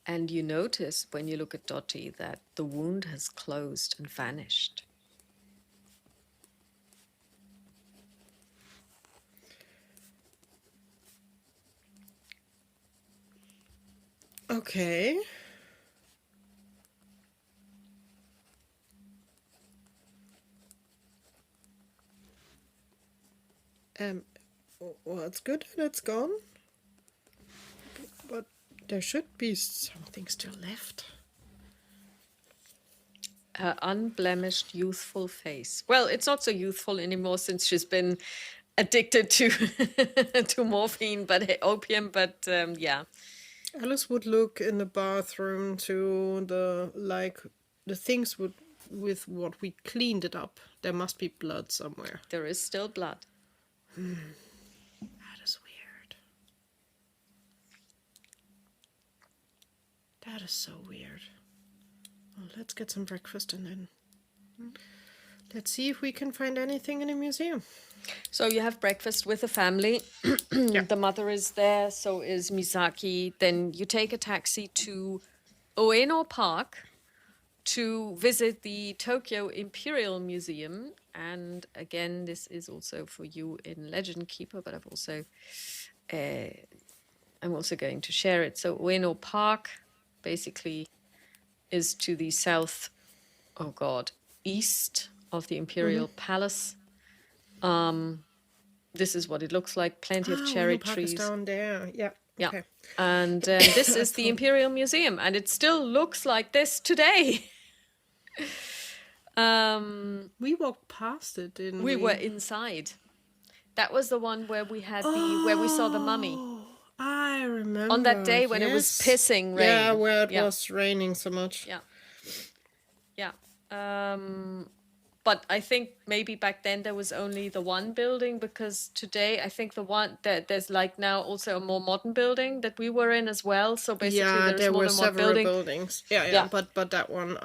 and you notice when you look at Dottie that the wound has closed and vanished. Okay. Well, it's good that it's gone. But there should be something still left. Her unblemished, youthful face. Well, it's not so youthful anymore since she's been addicted to to morphine, but opium. But yeah. Alice would look in the bathroom to the things with what we cleaned it up. There must be blood somewhere. There is still blood. That is weird. That is so weird. Well, let's get some breakfast and then let's see if we can find anything in the museum. So you have breakfast with the family. Yeah. The mother is there, so is Misaki. Then you take a taxi to Ueno Park to visit the Tokyo Imperial Museum. And again, this is also for you in Legend Keeper, but I'm also going to share it. So Ueno Park basically is to the south, east of the Imperial Palace. This is what it looks like. Plenty of cherry Ueno Park trees. is down there. Yeah. Yeah. Okay. And this is the Imperial Museum, and it still looks like this today. We walked past it, didn't we? We were inside. That was the one where we had where we saw the mummy. I remember. On that day when it was pissing rain. Yeah, where it was raining so much. Yeah. Yeah. But I think maybe back then there was only the one building, because today I think there's like now also a more modern building that we were in as well. So basically there's there more were than one several building. buildings. Yeah. But that one,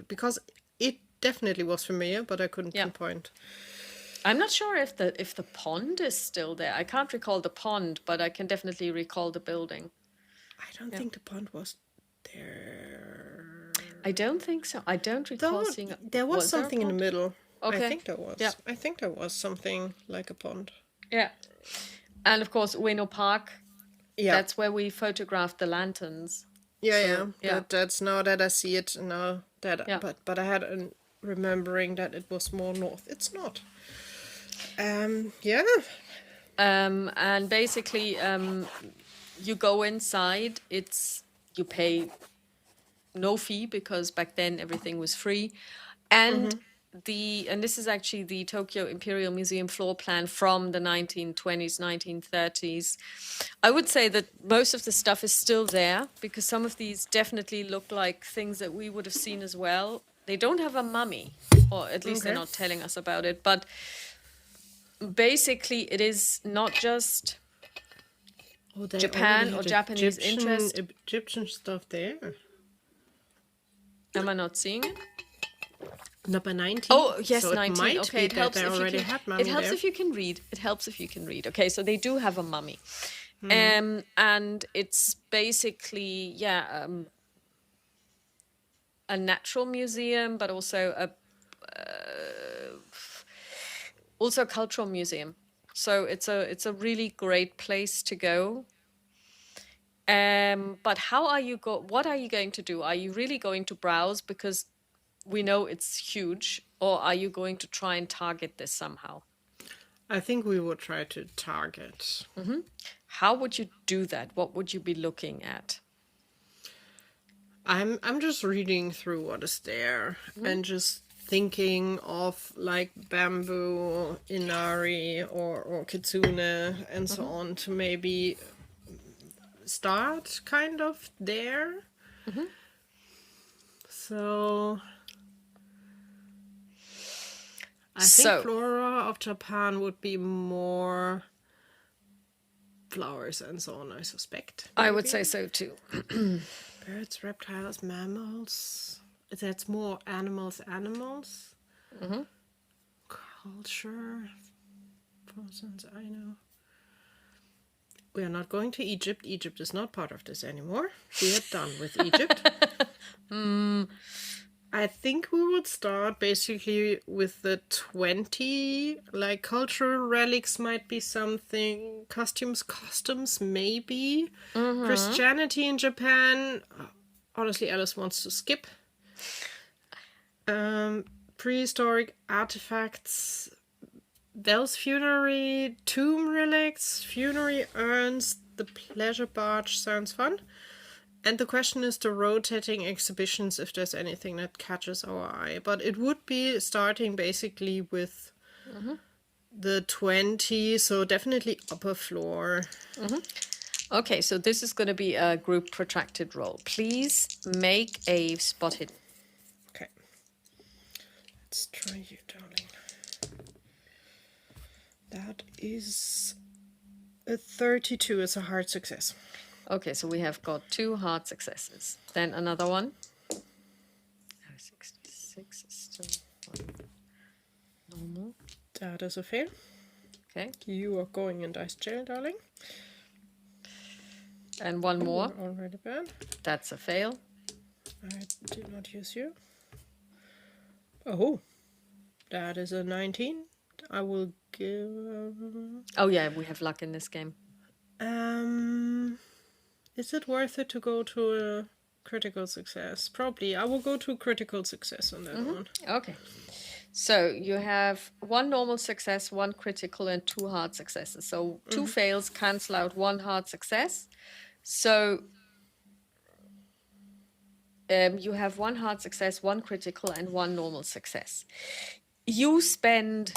because it definitely was familiar, but I couldn't pinpoint. I'm not sure if the pond is still there. I can't recall the pond, but I can definitely recall the building. I don't think the pond was there. I don't think so. I don't recall seeing. There was something in the middle. Okay. I think there was. Yeah. I think there was something like a pond. Yeah. And of course, Ueno Park. Yeah. That's where we photographed the lanterns. Yeah. That's now that I see it now. But I had a remembering that it was more north. It's not. Yeah. And basically, you go inside. You pay no fee, because back then everything was free, and this is actually the Tokyo Imperial Museum floor plan from the 1920s, 1930s. I would say that most of the stuff is still there, because some of these definitely look like things that we would have seen as well. They don't have a mummy, or at least they're not telling us about it, but basically it is not just Japan or Japanese interest. Egyptian stuff there. Am I not seeing it? Number 19. Oh, yes, so 19. It might okay, be that they already had mummy. It helps there. if you can read. It helps if you can read. Okay, so they do have a mummy. And it's basically, a natural museum, but also a cultural museum. So it's a really great place to go. But what are you going to do? Are you really going to browse because we know it's huge, or are you going to try and target this somehow? I think we will try to target. Mm-hmm. How would you do that? What would you be looking at? I'm just reading through what is there and just thinking of like bamboo, inari, or kitsune and so on, to maybe start kind of there. So I think flora of Japan would be more flowers and so on, I suspect. Maybe. I would say so too. Birds, reptiles, mammals. That's more animals. Culture. Persons, I know. We are not going to Egypt. Egypt is not part of this anymore. We are done with Egypt. I think we would start basically with the 20, like cultural relics might be something, customs maybe. Christianity in Japan, honestly, Alice wants to skip. Prehistoric artifacts, bells, funerary, tomb relics, funerary urns, the pleasure barge sounds fun. And the question is the rotating exhibitions, if there's anything that catches our eye. But it would be starting basically with the 20, so definitely upper floor. Okay, so this is going to be a group protracted roll. Please make a spot hidden. Okay. Let's try you, darling. That is a 32 is a hard success. Okay, so we have got 2 hard successes. Then another one. 66 is still normal. That is a fail. Okay. You are going in dice jail, darling. And one more. You're already bad. That's a fail. I did not use you. Oh, that is a 19. I will give... Oh yeah, we have luck in this game. Is it worth it to go to a critical success? Probably. I will go to critical success on that one. Okay. So you have one normal success, one critical, and two hard successes. So two fails cancel out one hard success. So you have one hard success, one critical, and one normal success. You spend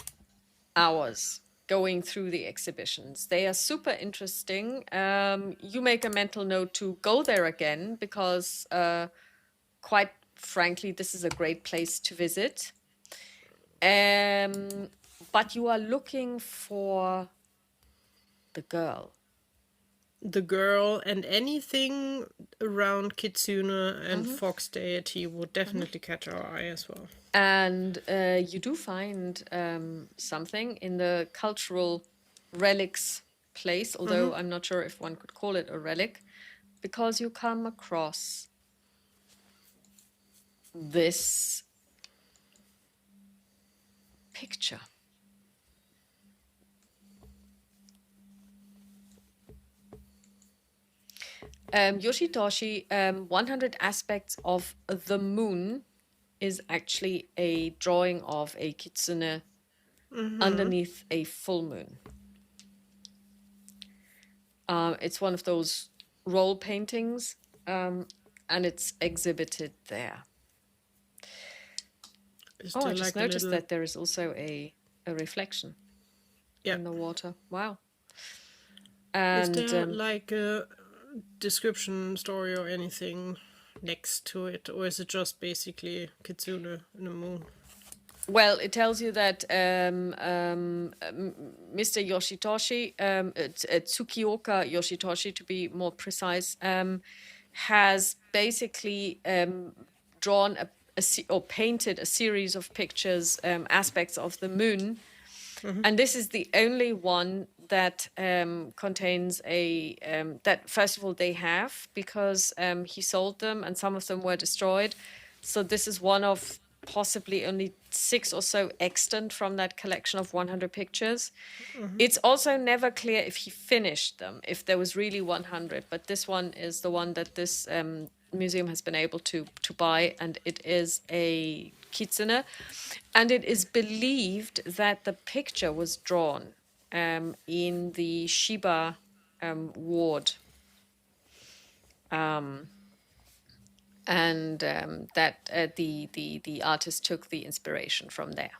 hours going through the exhibitions. They are super interesting. You make a mental note to go there again because, quite frankly, this is a great place to visit. But you are looking for the girl. The girl and anything around Kitsune and Fox deity would definitely catch our eye as well. And you do find something in the cultural relics place, although I'm not sure if one could call it a relic, because you come across this picture. Yoshitoshi, 100 Aspects of the Moon is actually a drawing of a kitsune underneath a full moon. It's one of those roll paintings, and it's exhibited there. I just noticed that there is also a reflection in the water. Wow. And is there like a description story or anything next to it, or is it just basically Kitsune in the moon? Well, it tells you that Mr. Yoshitoshi, Tsukioka Yoshitoshi to be more precise, has basically drawn or painted a series of pictures, aspects of the moon. And this is the only one that contains that first of all they have, because he sold them and some of them were destroyed. So this is one of possibly only 6 or so extant from that collection of 100 pictures. It's also never clear if he finished them, if there was really 100, but this one is the one that this museum has been able to buy, and it is a kitsune, and it is believed that the picture was drawn in the Shiba ward, and that the artist took the inspiration from there.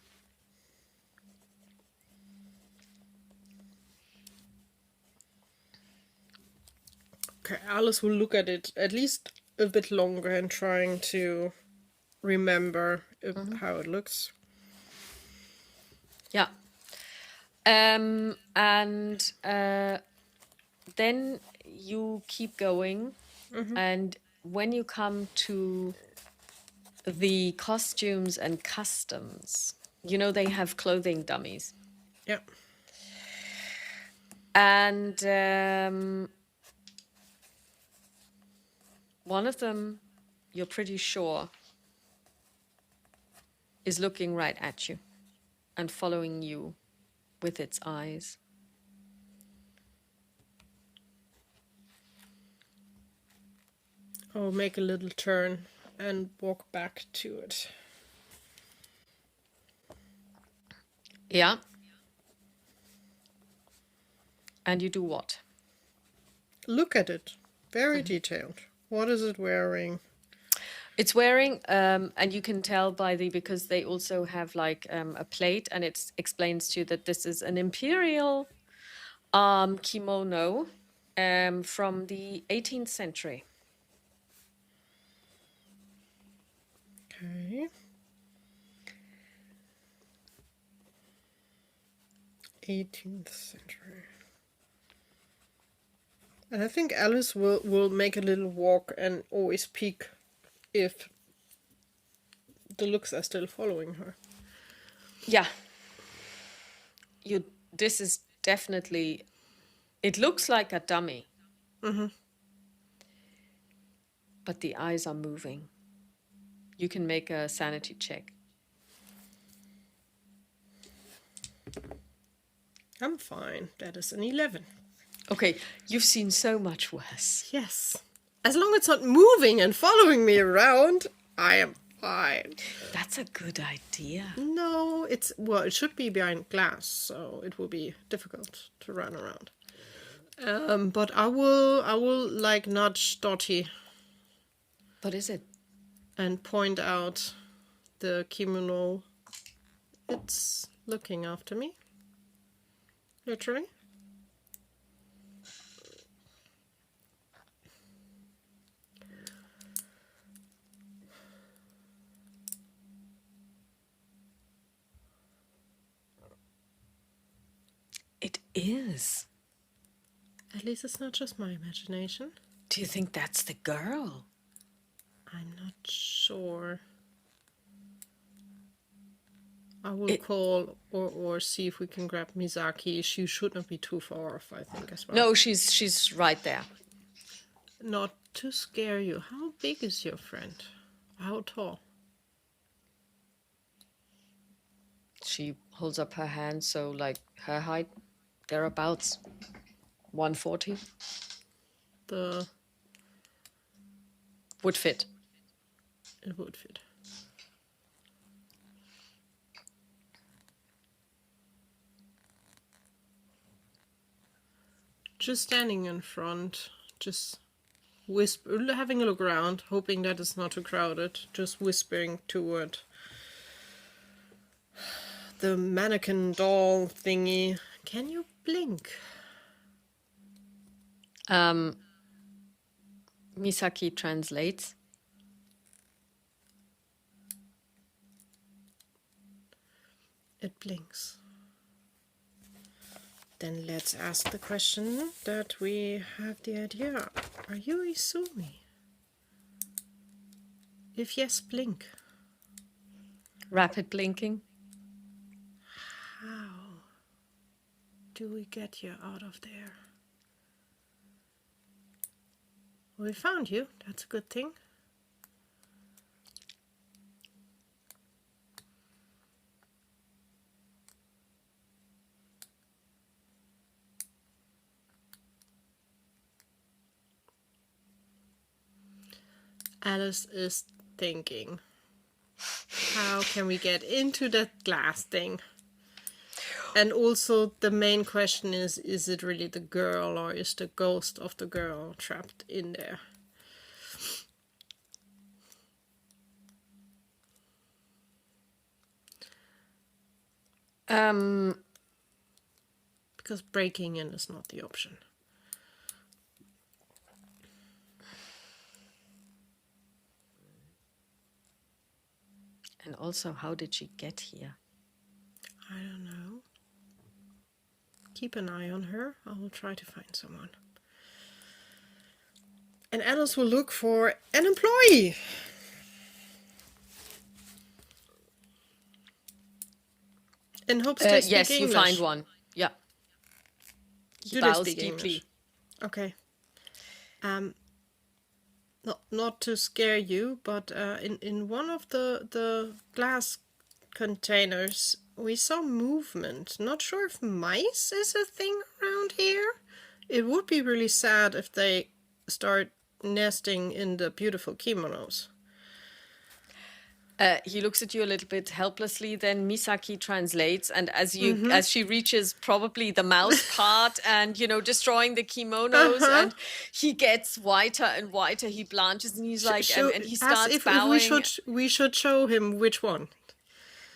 Okay, Alice will look at it at least a bit longer and trying to remember how it looks. Yeah. And then you keep going, and when you come to the costumes and customs, you know, they have clothing dummies. Yeah. And one of them, you're pretty sure, is looking right at you and following you with its eyes. I'll make a little turn and walk back to it. Yeah. And you do what? Look at it. Very detailed. What is it wearing? It's wearing, and you can tell because they also have like a plate, and it explains to you that this is an imperial kimono from the 18th century. Okay. 18th century. And I think Alice will make a little walk and always peek if the looks are still following her. Yeah. This is definitely, it looks like a dummy. But the eyes are moving. You can make a sanity check. I'm fine. That is an 11. Okay, you've seen so much worse. Yes. As long as it's not moving and following me around, I am fine. That's a good idea. No, it should be behind glass, so it will be difficult to run around. But I will like nudge Dottie. What is it? And point out the kimono. It's looking after me. Literally. It is. At least it's not just my imagination. Do you think that's the girl? I'm not sure. I will call or see if we can grab Misaki. She should not be too far off, I think, as well. No, she's right there. Not to scare you. How big is your friend? How tall? She holds up her hand, so like her height, thereabouts, 140. The would fit. It would fit. Just standing in front, just having a look around, hoping that it's not too crowded, just whispering toward the mannequin doll thingy. Can you blink? Misaki translates. It blinks. Then let's ask the question that we have the idea. Are you Izumi? If yes, blink. Rapid blinking. How do we get you out of there? We found you. That's a good thing. Alice is thinking, how can we get into that glass thing? And also the main question is it really the girl or is the ghost of the girl trapped in there? Because breaking in is not the option. And also, how did she get here? I don't know. Keep an eye on her. I will try to find someone. And Alice will look for an employee. In hopes they speak yes, English. you find one. Yeah. Do they bows speak deeply. English? Okay. Not to scare you, but in one of the glass containers we saw movement. Not sure if mice is a thing around here. It would be really sad if they start nesting in the beautiful kimonos. He looks at you a little bit helplessly. Then Misaki translates, and as she reaches probably the mouse part, and destroying the kimonos, and he gets whiter and whiter. He blanches, and he's like, and he starts bowing. If we should show him which one.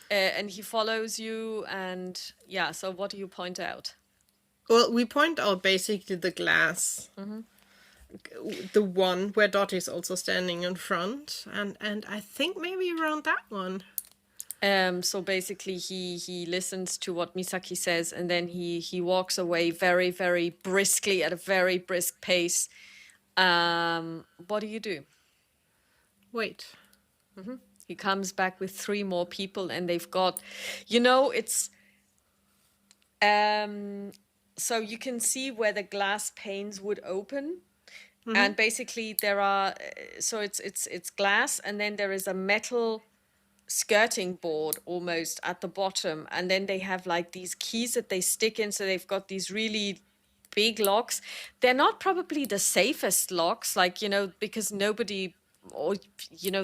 And he follows you, and yeah. So what do you point out? Well, we point out basically the glass. The one where Dottie's also standing in front, and I think maybe around that one. So basically he listens to what Misaki says, and then he walks away very, very briskly at a very brisk pace. What do you do? Wait. He comes back with 3 more people, and they've got, it's so you can see where the glass panes would open. And basically there are, so it's glass, and then there is a metal skirting board almost at the bottom, and then they have like these keys that they stick in, so they've got these really big locks. They're not probably the safest locks, like, because nobody or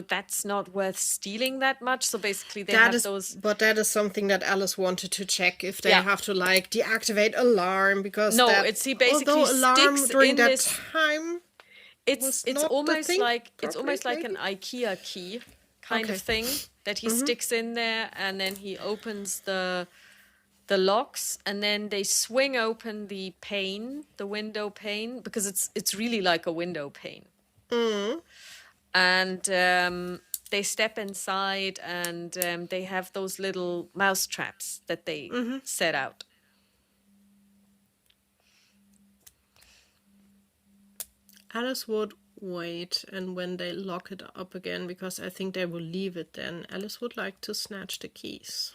that's not worth stealing that much. So basically they That have is, those. but that is something that Alice wanted to check if they Yeah. have to like deactivate alarm, because No, that, it's he basically although alarm sticks during in that this. time It's was not the almost thing like properly, an IKEA key kind of Okay. thing that he sticks in there, and then he opens the locks, and then they swing open the window pane, because it's really like a window pane. And they step inside, and they have those little mouse traps that they set out. Alice would wait, and when they lock it up again, because I think they will leave it then, Alice would like to snatch the keys.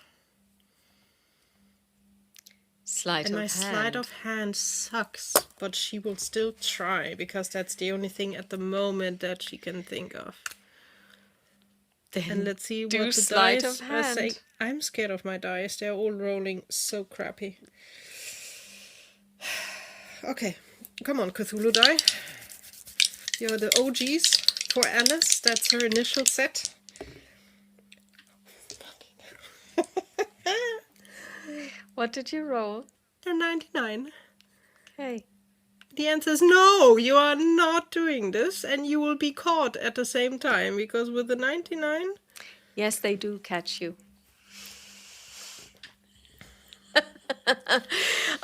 Sleight of hand sucks, but she will still try, because that's the only thing at the moment that she can think of. And let's see what the sleight dice of are saying. hand. I'm scared of my dice. They're all rolling so crappy. Okay, come on, Cthulhu die. You're the OGs for Alice. That's her initial set. What did you roll? They're 99. Okay. The answer is no, you are not doing this, and you will be caught at the same time, because with the 99... Yes, they do catch you.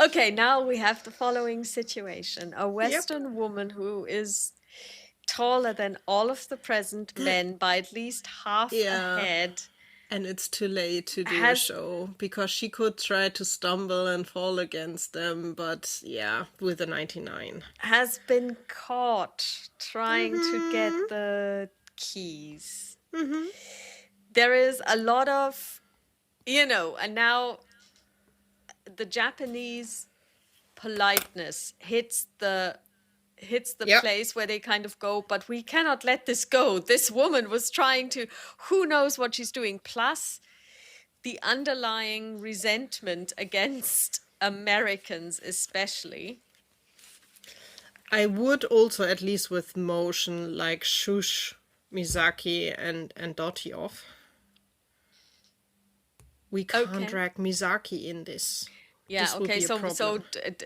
Okay, now we have the following situation. A Western woman who is taller than all of the present men by at least half a head. And it's too late to do a show, because she could try to stumble and fall against them, but yeah, with a 99. Has been caught trying to get the keys. There is a lot of, and now the Japanese politeness hits the place where they kind of go, but we cannot let this go. This woman was trying to, who knows what she's doing, plus the underlying resentment against Americans especially. I would also, at least with motion, like shush Misaki and Dottie off. We can't drag Misaki in this. Yeah, this okay, so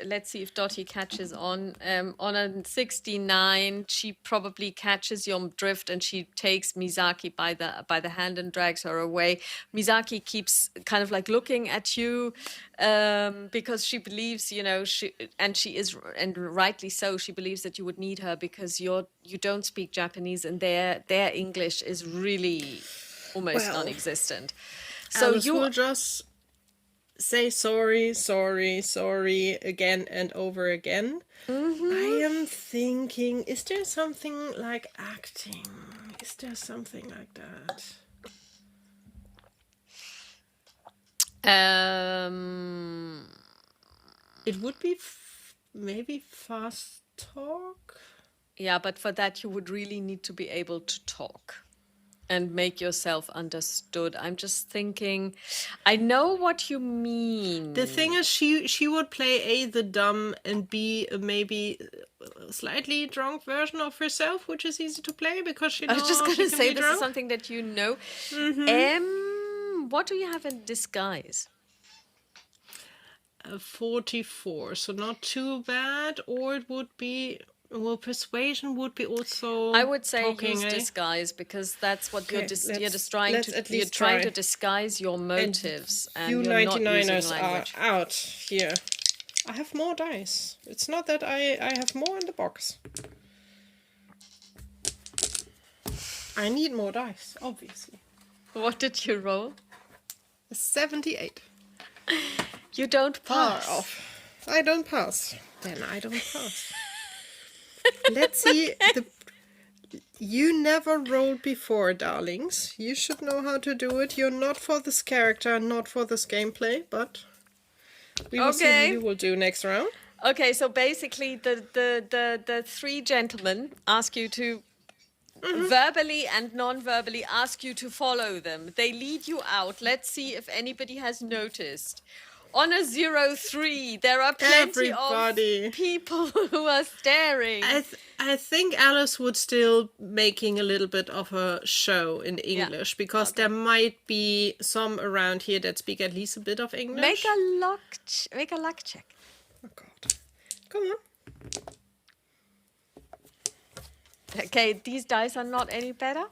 let's see if Dottie catches on. On a 69, she probably catches your drift, and she takes Misaki by the hand and drags her away. Misaki keeps kind of like looking at you, because she believes, and rightly so, she believes that you would need her, because you don't speak Japanese, and their English is really almost non-existent. So Alice will just say sorry again and over again. I am thinking, is there something like acting? Is there something like that? It would be maybe fast talk. Yeah, but for that you would really need to be able to talk and make yourself understood. I'm just thinking, I know what you mean. The thing is, she would play A, the dumb, and B, maybe a slightly drunk version of herself, which is easy to play, because she knows I was just going to say, this drunk. is something that you know. What do you have in disguise? 44, so not too bad. Or it would be... Well, persuasion would be also. I would say talking, use disguise, because that's what you're trying try. to disguise your motives, and you you're not using 99ers language. are out here. I have more dice. It's not that I have more in the box. I need more dice, obviously. What did you roll? 78. You don't pass. Far off. I don't pass. Then I don't pass. Let's see. You never rolled before, darlings. You should know how to do it. You're not for this character, not for this gameplay, but we will see how you will do next round. Okay, so basically the three gentlemen ask you to verbally and non-verbally ask you to follow them. They lead you out. Let's see if anybody has noticed on a 0-3. There are plenty of people who are staring. I think Alice would still making a little bit of a show in English because there might be some around here that speak at least a bit of English. Make a luck check. Oh God! Come on. Okay, these dice are not any better.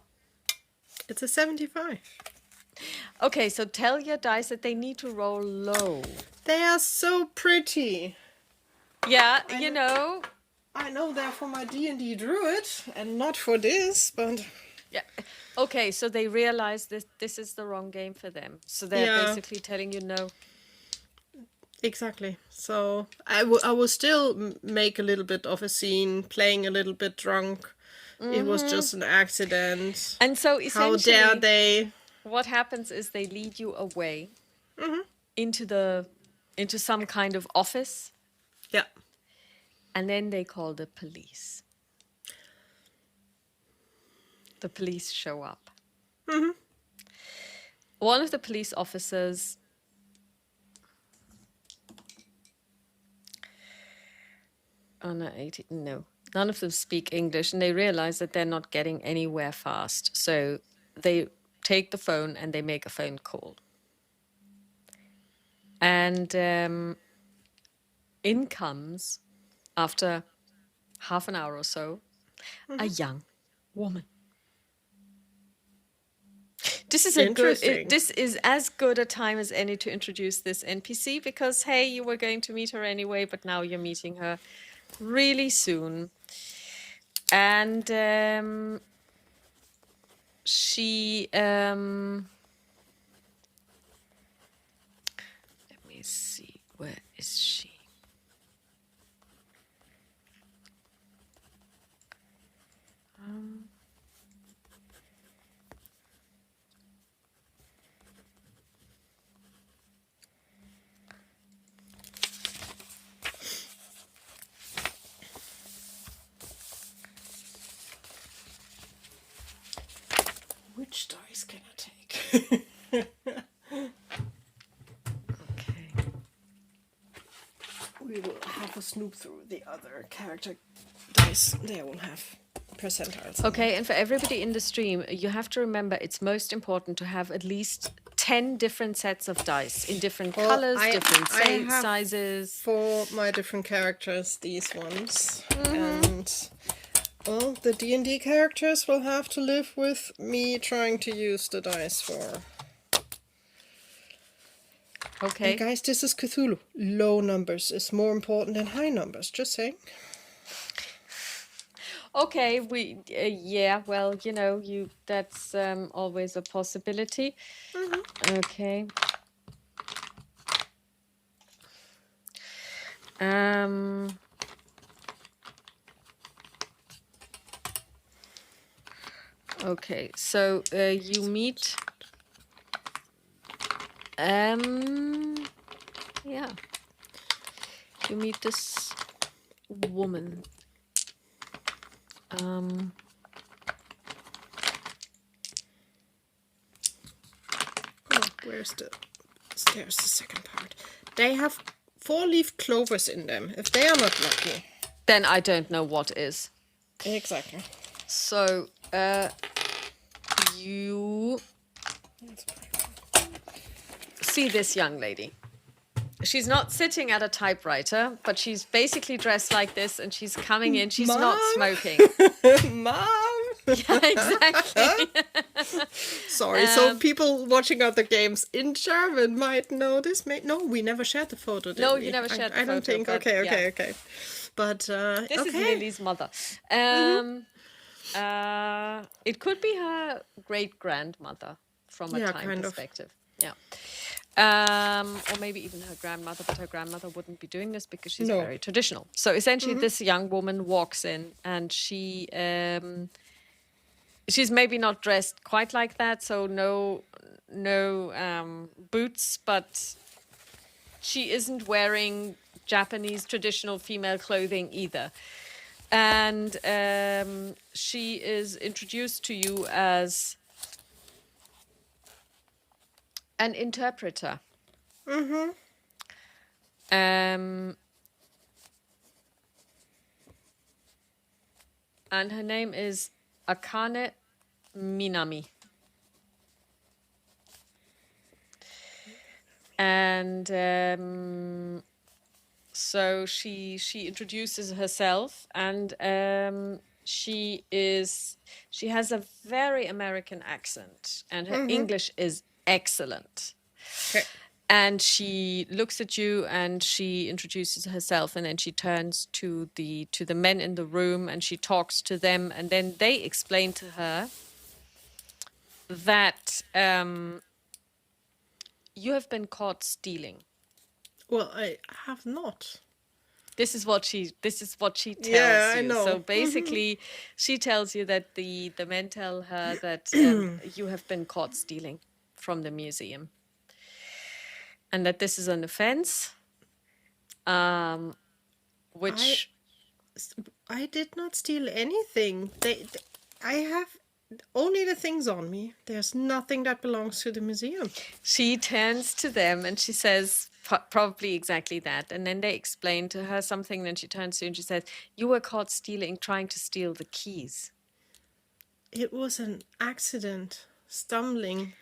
It's a 75. Okay, so tell your dice that they need to roll low. They are so pretty. Yeah, you know. I know they're for my D&D druid and not for this, but... Yeah. Okay, so they realize this is the wrong game for them. So they're basically telling you no. Exactly. So I will still make a little bit of a scene, playing a little bit drunk. It was just an accident. And so essentially... How dare they... What happens is they lead you away into some kind of office. Yeah. And then they call the police. The police show up. One of the police officers no. None of them speak English, and they realize that they're not getting anywhere fast. So they take the phone and they make a phone call. And in comes, after half an hour or so, a young woman. This is this is as good a time as any to introduce this NPC because, hey, you were going to meet her anyway, but now you're meeting her really soon. And she... let me see. Where is she? Which dice can I take? Okay. We will have a snoop through the other character dice. They will have percentiles. Okay, and for everybody in the stream, you have to remember it's most important to have at least 10 different sets of dice in different colors, different sizes. For my different characters, these ones. And... well, the D&D characters will have to live with me trying to use the dice for... Okay. And guys, this is Cthulhu. Low numbers is more important than high numbers. Just saying. Okay, yeah, well, you know, that's always a possibility. Okay. Okay, so you meet... yeah. You meet this woman. There's the second part. They have 4-leaf clovers in them. If they are not lucky, then I don't know what is. Exactly. So, you see this young lady. She's not sitting at a typewriter, but she's basically dressed like this, and she's coming in. She's not smoking. Mom! Yeah, exactly. Sorry, so people watching other games in German might know this. No, we never shared the photo, did No, we? you never shared the photo. I don't think. Okay. But, this is Lily's mother. It could be her great-grandmother from a time perspective. Yeah. Or maybe even her grandmother, but her grandmother wouldn't be doing this because she's very traditional. So essentially this young woman walks in and she's maybe not dressed quite like that, so no boots, but she isn't wearing Japanese traditional female clothing either. And she is introduced to you as an interpreter. And her name is Akane Minami. And so she introduces herself, and she has a very American accent, and her English is excellent. Okay. And she looks at you and she introduces herself, and then she turns to the men in the room and she talks to them, and then they explain to her that you have been caught stealing. Well, I have not. This is what she tells Yeah, I you. know. So basically, she tells you that the men tell her that you have been caught stealing from the museum, and that this is an offense, which I did not steal anything. I have only the things on me. There's nothing that belongs to the museum. she turns to them and she says probably exactly that. And then they explain to her something. Then she turns to you and she says, "You were caught trying to steal the keys." It was an accident, stumbling.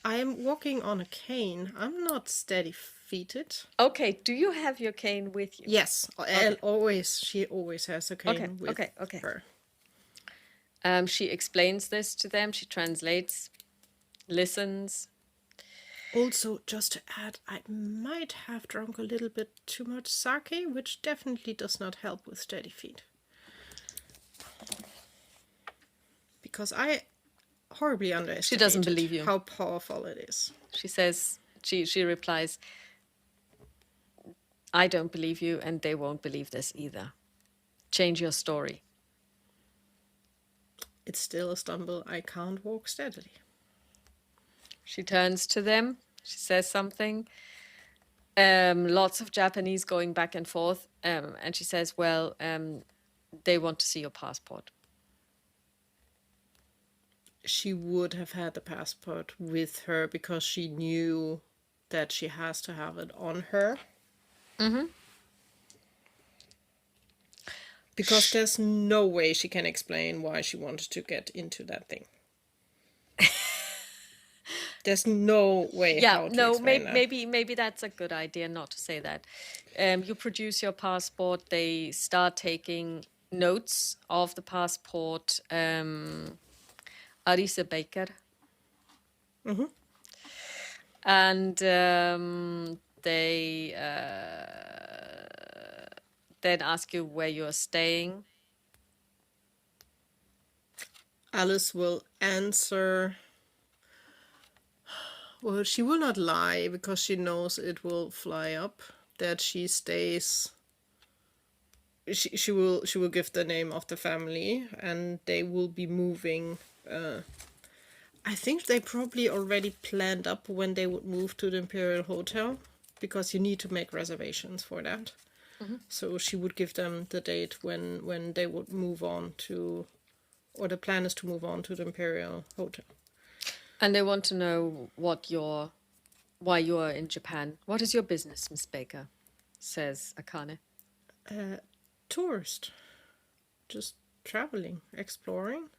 I am walking on a cane. I'm not steady-feeted. Okay, do you have your cane with you? Yes, and always. She always has a cane with okay. her. She explains this to them. She translates, listens. Also, just to add, I might have drunk a little bit too much sake, which definitely does not help with steady feet. Because I horribly underestimated She doesn't believe you. how powerful it is. She says, she replies, "I don't believe you, and they won't believe this either. Change your story." It's still a stumble. I can't walk steadily. She turns to them. She says something. Lots of Japanese going back and forth. And she says, well, they want to see your passport. She would have had the passport with her because she knew that she has to have it on her. Because there's no way she can explain why she wanted to get into that thing. There's no way. Yeah, no, that. maybe that's a good idea not to say that. You produce your passport. They start taking notes of the passport. Arise Baker. And they then ask you where you're staying. Alice will answer. Well, she will not lie because she knows it will fly up that she stays. She will give the name of the family, and they will be moving. I think they probably already planned up when they would move to the Imperial Hotel, because you need to make reservations for that. So she would give them the date when they would move on to, or the plan is to move on to the Imperial Hotel. And they want to know why you are in Japan. What is your business, Miss Baker? Says Akane. Tourist. Just traveling, exploring.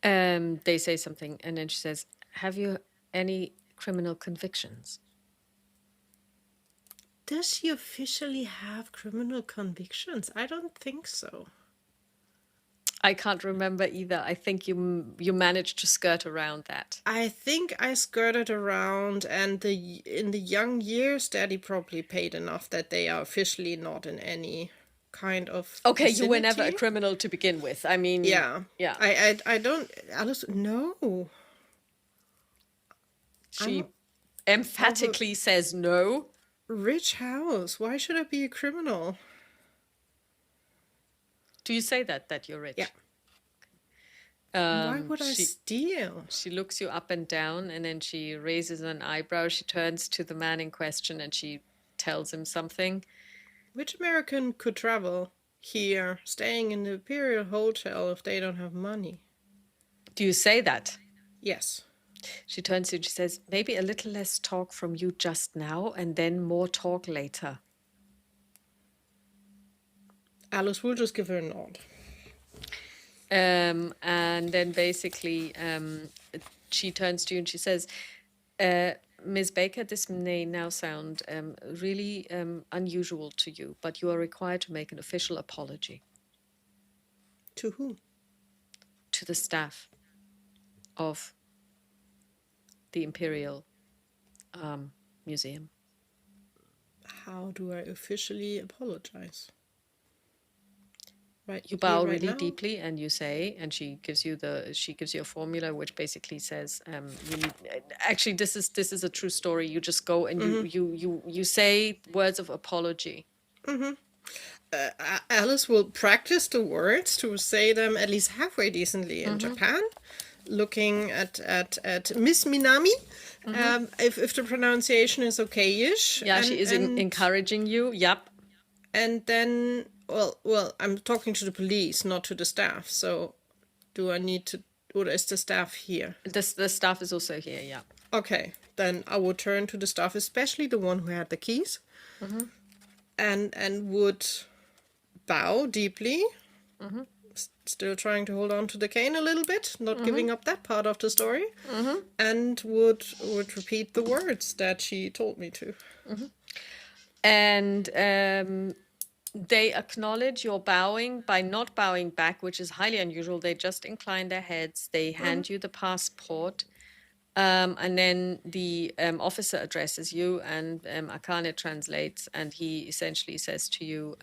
They say something, and then she says, "Have you any criminal convictions?" Does she officially have criminal convictions? I don't think so. I can't remember either. I think you managed to skirt around that. I think I skirted around, and in the young years, Daddy probably paid enough that they are officially not in any kind of Okay, vicinity. you were never a criminal to begin with. I mean, Yeah. yeah. I don't. Alice, no. She emphatically says no. Rich house. Why should I be a criminal? Do you say that you're rich? Yeah. Why would I steal? She looks you up and down, and then she raises an eyebrow. She turns to the man in question and she tells him something. Which American could travel here, staying in the Imperial Hotel, if they don't have money? Do you say that? Yes. She turns to you and she says, maybe a little less talk from you just now and then more talk later. Alice will just give her a nod. And then basically she turns to you and she says, Ms. Baker, this may now sound really unusual to you, but you are required to make an official apology. To whom? To the staff of the Imperial Museum. How do I officially apologize? Right. You bow right really now? deeply and you say, and she gives you a formula which basically says, you need, actually this is a true story. You just go and you say words of apology. Alice will practice the words to say them at least halfway decently in Japan, looking at Miss Minami, if the pronunciation is okay-ish. Yeah, she is encouraging you. Yep. And then, well, I'm talking to the police, not to the staff. So, do I need to, or is the staff here? The staff is also here. Yeah. Okay, then I would turn to the staff, especially the one who had the keys, and would bow deeply, still trying to hold on to the cane a little bit, not giving up that part of the story, and would repeat the words that she told me to. And they acknowledge your bowing by not bowing back, which is highly unusual. They just incline their heads. They hand you the passport. And then the officer addresses you, and Akane translates, and he essentially says to you,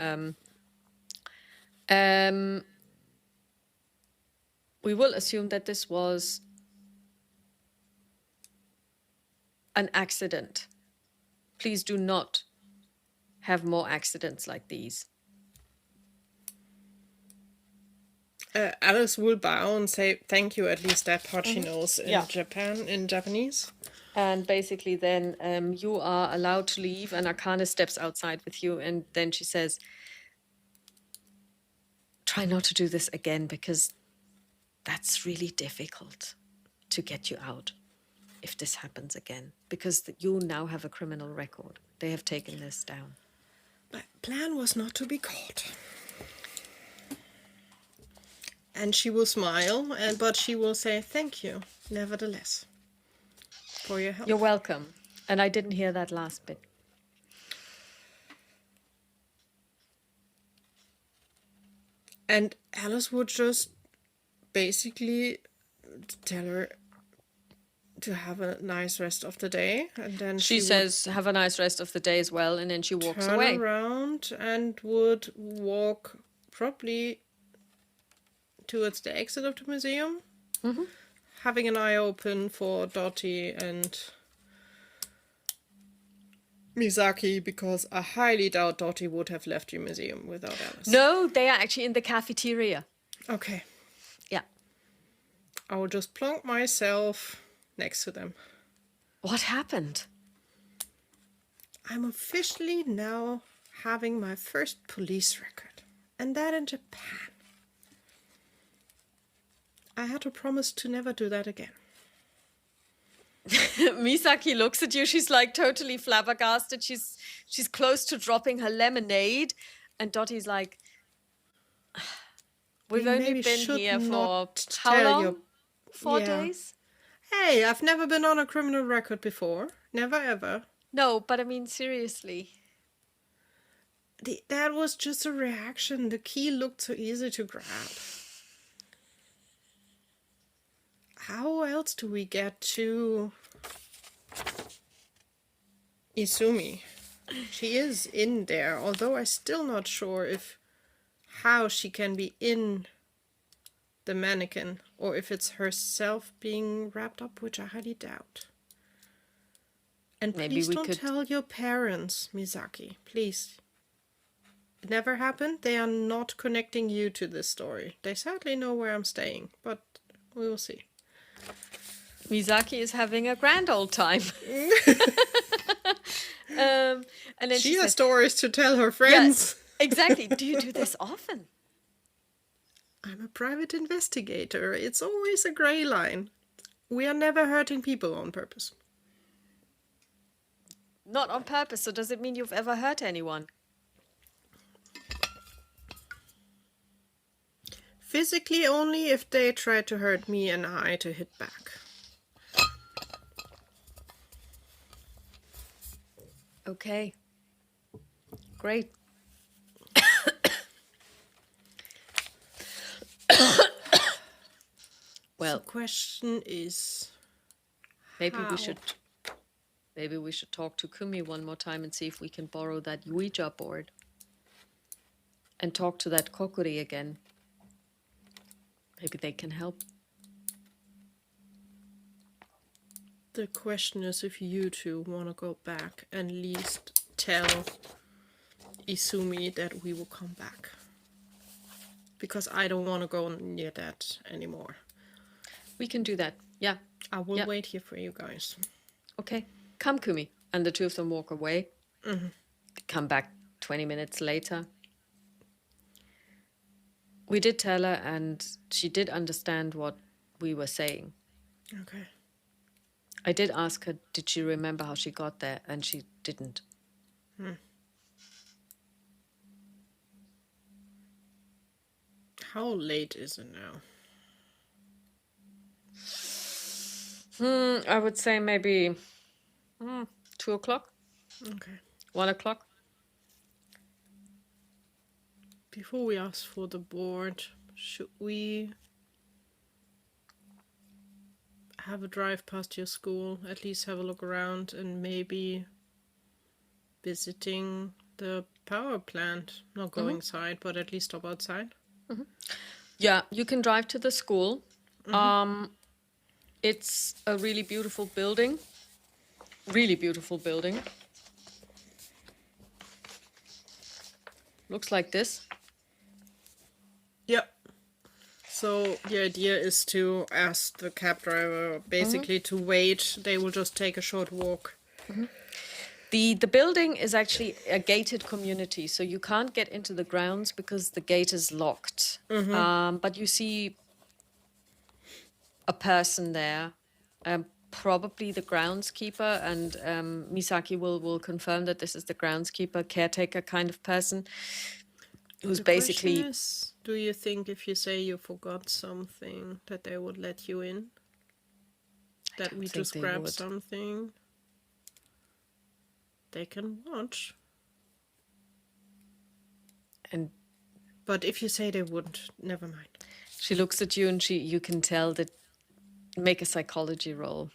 we will assume that this was an accident. Please do not have more accidents like these. Alice will bow and say thank you, at least that part she knows in Japanese. And basically then you are allowed to leave, and Akane steps outside with you, and then she says, try not to do this again, because that's really difficult to get you out if this happens again, because you now have a criminal record. They have taken this down. My plan was not to be caught. And she will smile, but she will say thank you, nevertheless, for your help. You're welcome. And I didn't hear that last bit. And Alice would just basically tell her to have a nice rest of the day, and then she says, "Have a nice rest of the day as well," and then she walks away. Turn around and would walk probably towards the exit of the museum, having an eye open for Dottie and Misaki, because I highly doubt Dottie would have left your museum without Alice. No, they are actually in the cafeteria. Okay. Yeah. I will just plonk myself next to them. What happened? I'm officially now having my first police record, and that in Japan. I had to promise to never do that again. Misaki looks at you. She's like totally flabbergasted. She's close to dropping her lemonade, and Dottie's like, "We've only been here for how long? 4 days." Hey, I've never been on a criminal record before. Never ever. No, but I mean seriously. That was just a reaction. The key looked so easy to grab. How else do we get to Izumi? She is in there, although I'm still not sure how she can be in the mannequin, or if it's herself being wrapped up, which I highly doubt. And please don't tell your parents, Misaki. Please. It never happened. They are not connecting you to this story. They sadly know where I'm staying, but we will see. Misaki is having a grand old time. And then she has stories to tell her friends. Yeah, exactly. Do you do this often? I'm a private investigator. It's always a grey line. We are never hurting people on purpose. Not on purpose, so does it mean you've ever hurt anyone? Physically only if they try to hurt me and I to hit back. Okay. Great. Well, the question is maybe how? we should talk to Kumi one more time and see if we can borrow that Ouija board and talk to that Kokkuri again. Maybe they can help. The question is if you two want to go back and at least tell Izumi that we will come back. Because I don't want to go near that anymore. We can do that. Yeah. I will wait here for you guys. Okay. Come, Kumi. And the two of them walk away. Mm-hmm. Come back 20 minutes later. We did tell her, and she did understand what we were saying. Okay. I did ask her, did she remember how she got there? And she didn't. How late is it now? I would say maybe 2 o'clock. Okay. 1 o'clock. Before we ask for the board, should we have a drive past your school, at least have a look around, and maybe visiting the power plant? Not go inside, but at least stop outside. Yeah, you can drive to the school. It's a really beautiful building. Really beautiful building. Looks like this. Yep. So the idea is to ask the cab driver basically to wait. They will just take a short walk. The building is actually a gated community, so you can't get into the grounds because the gate is locked. But you see a person there, probably the groundskeeper, and Misaki will confirm that this is the groundskeeper, caretaker kind of person, who's basically... Question is, do you think if you say you forgot something that they would let you in? That we just grab something? They can watch. But if you say they wouldn't, never mind. She looks at you and you can tell that... Make a psychology roll.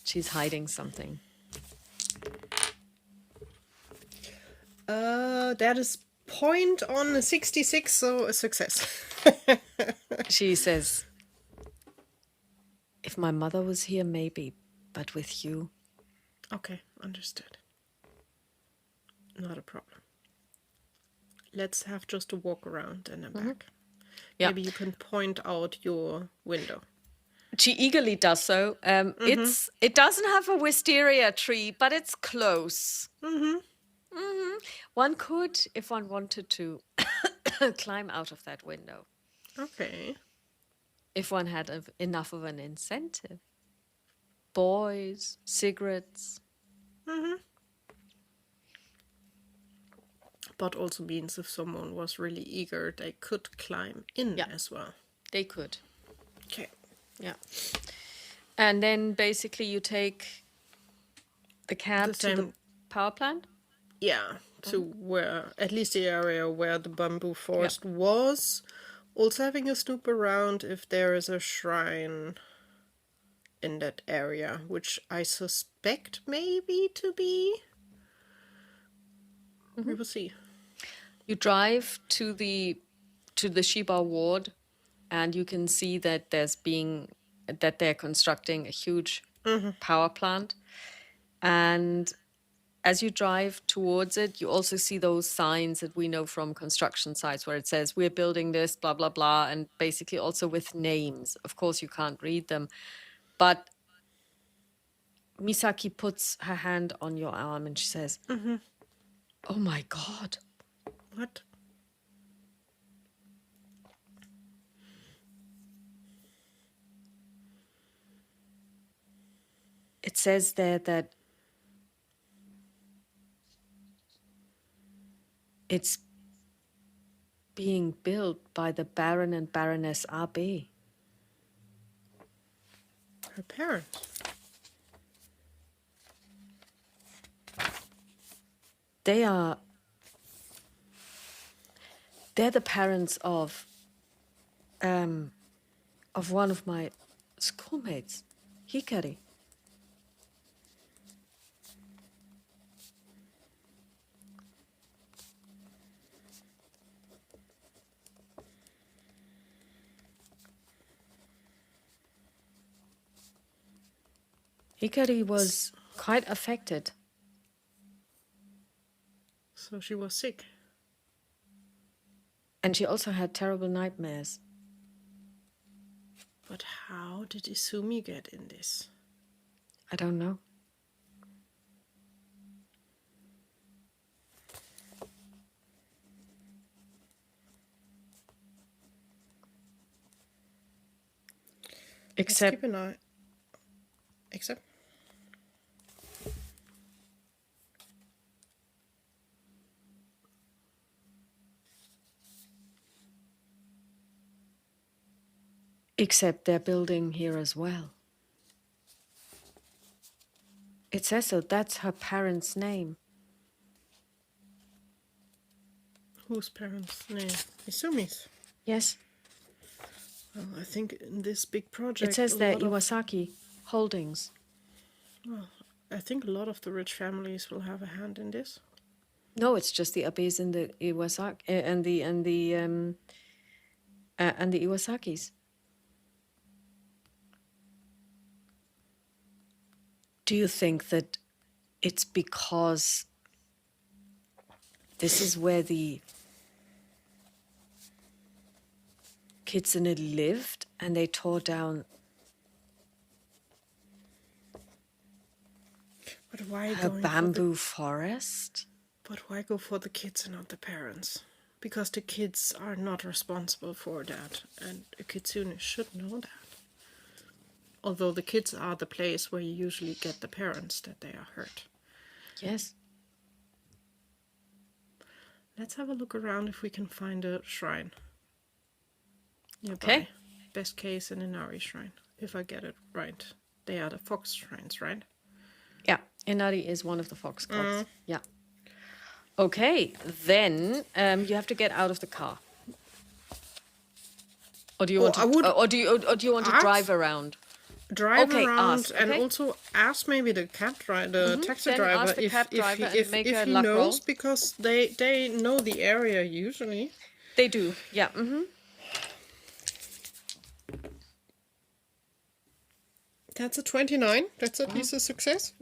She's hiding something. That is point on 66, so a success. She says, if my mother was here, maybe, but with you. Okay, understood. Not a problem. Let's have just a walk around and then back. Yeah. Maybe you can point out your window. She eagerly does so. It doesn't have a wisteria tree, but it's close. One could, if one wanted to, climb out of that window. Okay. If one had enough of an incentive. Boys, cigarettes. But also means if someone was really eager, they could climb in as well. They could. Okay. Yeah. And then basically you take the cab to the power plant? Yeah, to where, at least the area where the bamboo forest was. Also having a snoop around if there is a shrine in that area, which I suspect maybe to be. We will see. You drive to the Shiba ward, and you can see that they're constructing a huge power plant. And as you drive towards it, you also see those signs that we know from construction sites where it says, we're building this, blah, blah, blah, and basically also with names. Of course, you can't read them. But Misaki puts her hand on your arm and she says, oh my God. What? it says there that it's being built by the Baron and Baroness AB. Her parents. They're the parents of one of my schoolmates, Hikari. Hikari was quite affected. So she was sick. And she also had terrible nightmares. But how did Izumi get in this? I don't know. Let's keep an eye. Except? Except they're building here as well. It says so. That's her parents' name. Whose parents' name? Izumi's. Yes. Well, I think in this big project... It says there Iwasaki Holdings. Well, I think a lot of the rich families will have a hand in this. No, it's just the Abes and the Iwasaki and the Iwasakis. Do you think that it's because this is where the Kitsune lived and they tore down But why her going bamboo forest? But why go for the kids and not the parents? Because the kids are not responsible for that, and a kitsune should know that. Although the kids are the place where you usually get the parents that they are hurt. Yes. Let's have a look around if we can find a shrine nearby. Okay. Best case, an Inari shrine, if I get it right. They are the fox shrines, right? Yeah, Inari is one of the fox gods. Yeah. Okay, then you have to get out of the car. Or do you want to? Or do you want to drive around? Drive around ask, and also ask maybe the taxi Then driver ask the cab driver and make a he luck knows roll. because they know the area usually. They do, yeah. That's a 29. That's at least a success.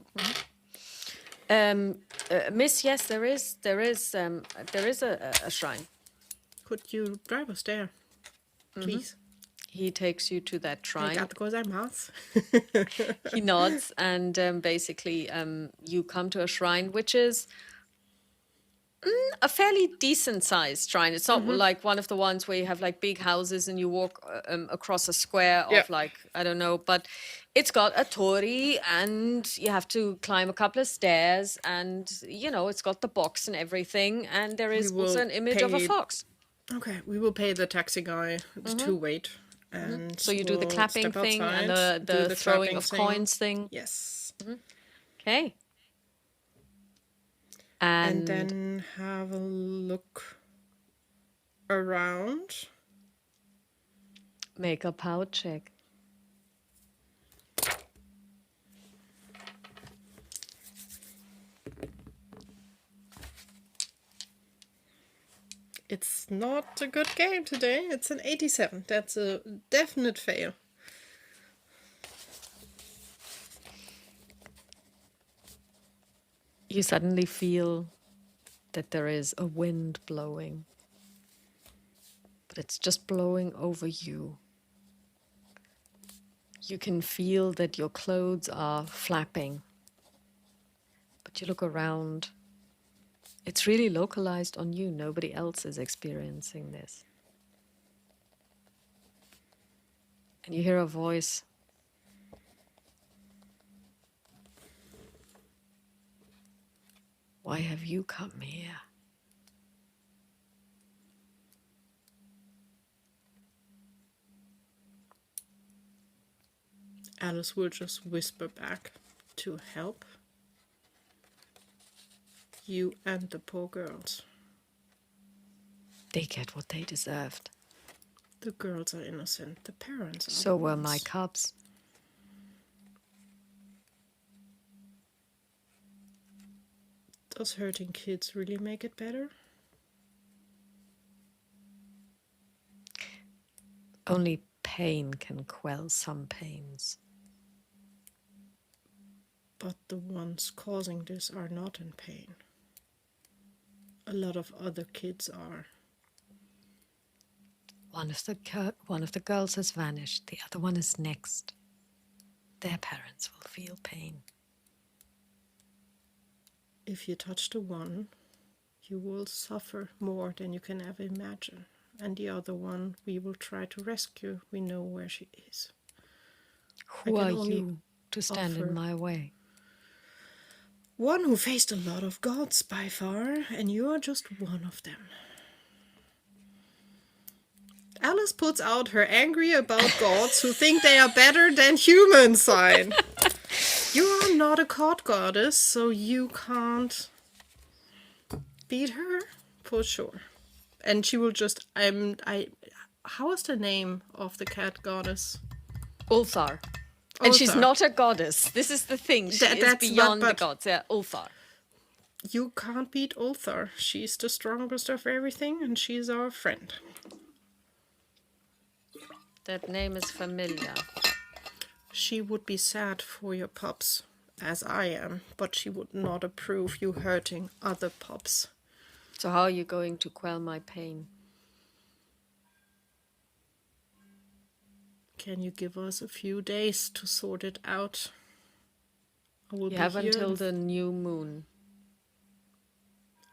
Miss, yes, there is a shrine. Could you drive us there, please? He takes you to that shrine. He nods, and basically you come to a shrine, which is a fairly decent-sized shrine. It's not like one of the ones where you have like big houses and you walk across a square of like, I don't know, but it's got a torii and you have to climb a couple of stairs and, you know, it's got the box and everything, and there is also an image of a fox. Okay, we will pay the taxi guy to wait. And so you do the clapping thing and the throwing of coins thing. Yes. Okay. And then have a look around. Make a power check. It's not a good game today. It's an 87. That's a definite fail. You suddenly feel that there is a wind blowing, but it's just blowing over you. You can feel that your clothes are flapping, but you look around. It's really localized on you. Nobody else is experiencing this. And you hear a voice. Why have you come here? Alice will just whisper back, to help you and the poor girls. They get what they deserved. The girls are innocent. The parents are So the were ones. my cubs. Does hurting kids really make it better? Only pain can quell some pains. But the ones causing this are not in pain. A lot of other kids are. One of the girls has vanished. The other one is next. Their parents will feel pain. If you touch the one, you will suffer more than you can ever imagine. And the other one, we will try to rescue. We know where she is. Who are you to stand offer- in my way? One who faced a lot of gods by far, and you are just one of them. Alice puts out her angry about gods who think they are better than humans sign. You are not a god goddess, so you can't beat her for sure. And she will just how is the name of the cat goddess? Ulthar. And she's Ulthar. not a goddess. This is the thing. She is That's beyond the but- gods. Yeah, Ulthar. You can't beat Ulthar. She's the strongest of everything, and she's our friend. That name is familiar. She would be sad for your pups, as I am, but she would not approve you hurting other pups. So how are you going to quell my pain? Can you give us a few days to sort it out? I will You be have here until in- the new moon.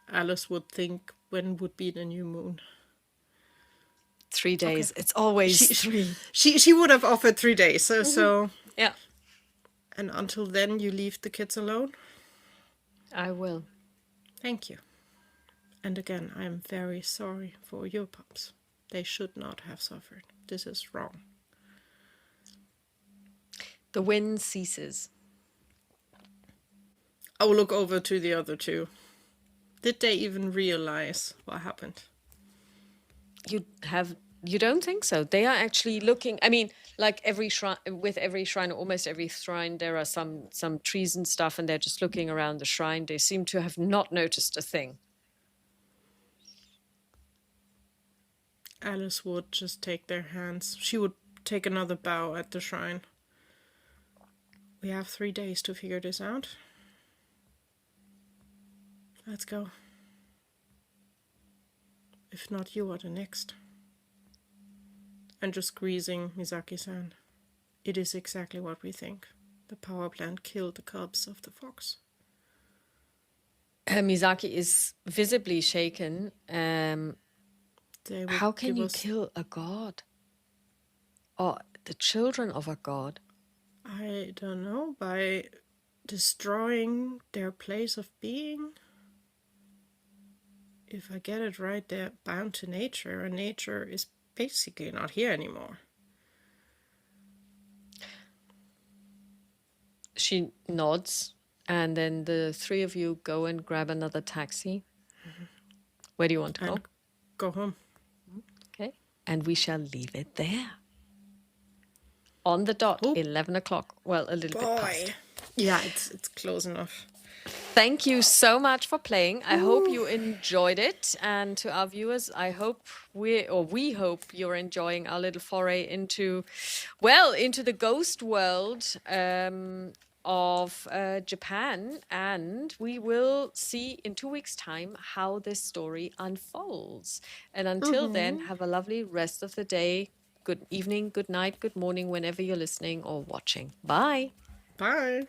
Alice would think, when would be the new moon? 3 days. It's always She- 3. She would have offered 3 days, so Yeah, and until then you leave the kids alone. I will. Thank you. And again, I am very sorry for your pups. They should not have suffered. This is wrong. The wind ceases. I will look over to the other two. Did they even realize what happened? You don't think so? They are actually looking. I mean, like every shrine, with every shrine, almost every shrine, there are some trees and stuff, and they're just looking around the shrine. They seem to have not noticed a thing. Alice would just take their hands. She would take another bow at the shrine. We have 3 days to figure this out. Let's go. If not, you are the next. And just squeezing Misaki-san. It is exactly what we think. The power plant killed the cubs of the fox. Misaki is visibly shaken. They will How can give you us- kill a god? Or the children of a god? I don't know, by destroying their place of being. If I get it right, they're bound to nature, and nature is basically not here anymore. She nods, and then the 3 of you go and grab another taxi. Where do you want to go? And go home. Okay. And we shall leave it there. On the dot, Oh. 11 o'clock. Well, a little bit past. Yeah, it's close enough. Thank you so much for playing. I hope you enjoyed it. And to our viewers, we hope you're enjoying our little foray into the ghost world of Japan. And we will see in 2 weeks' time how this story unfolds. And until then, have a lovely rest of the day. Good evening, good night, good morning, whenever you're listening or watching. Bye. Bye.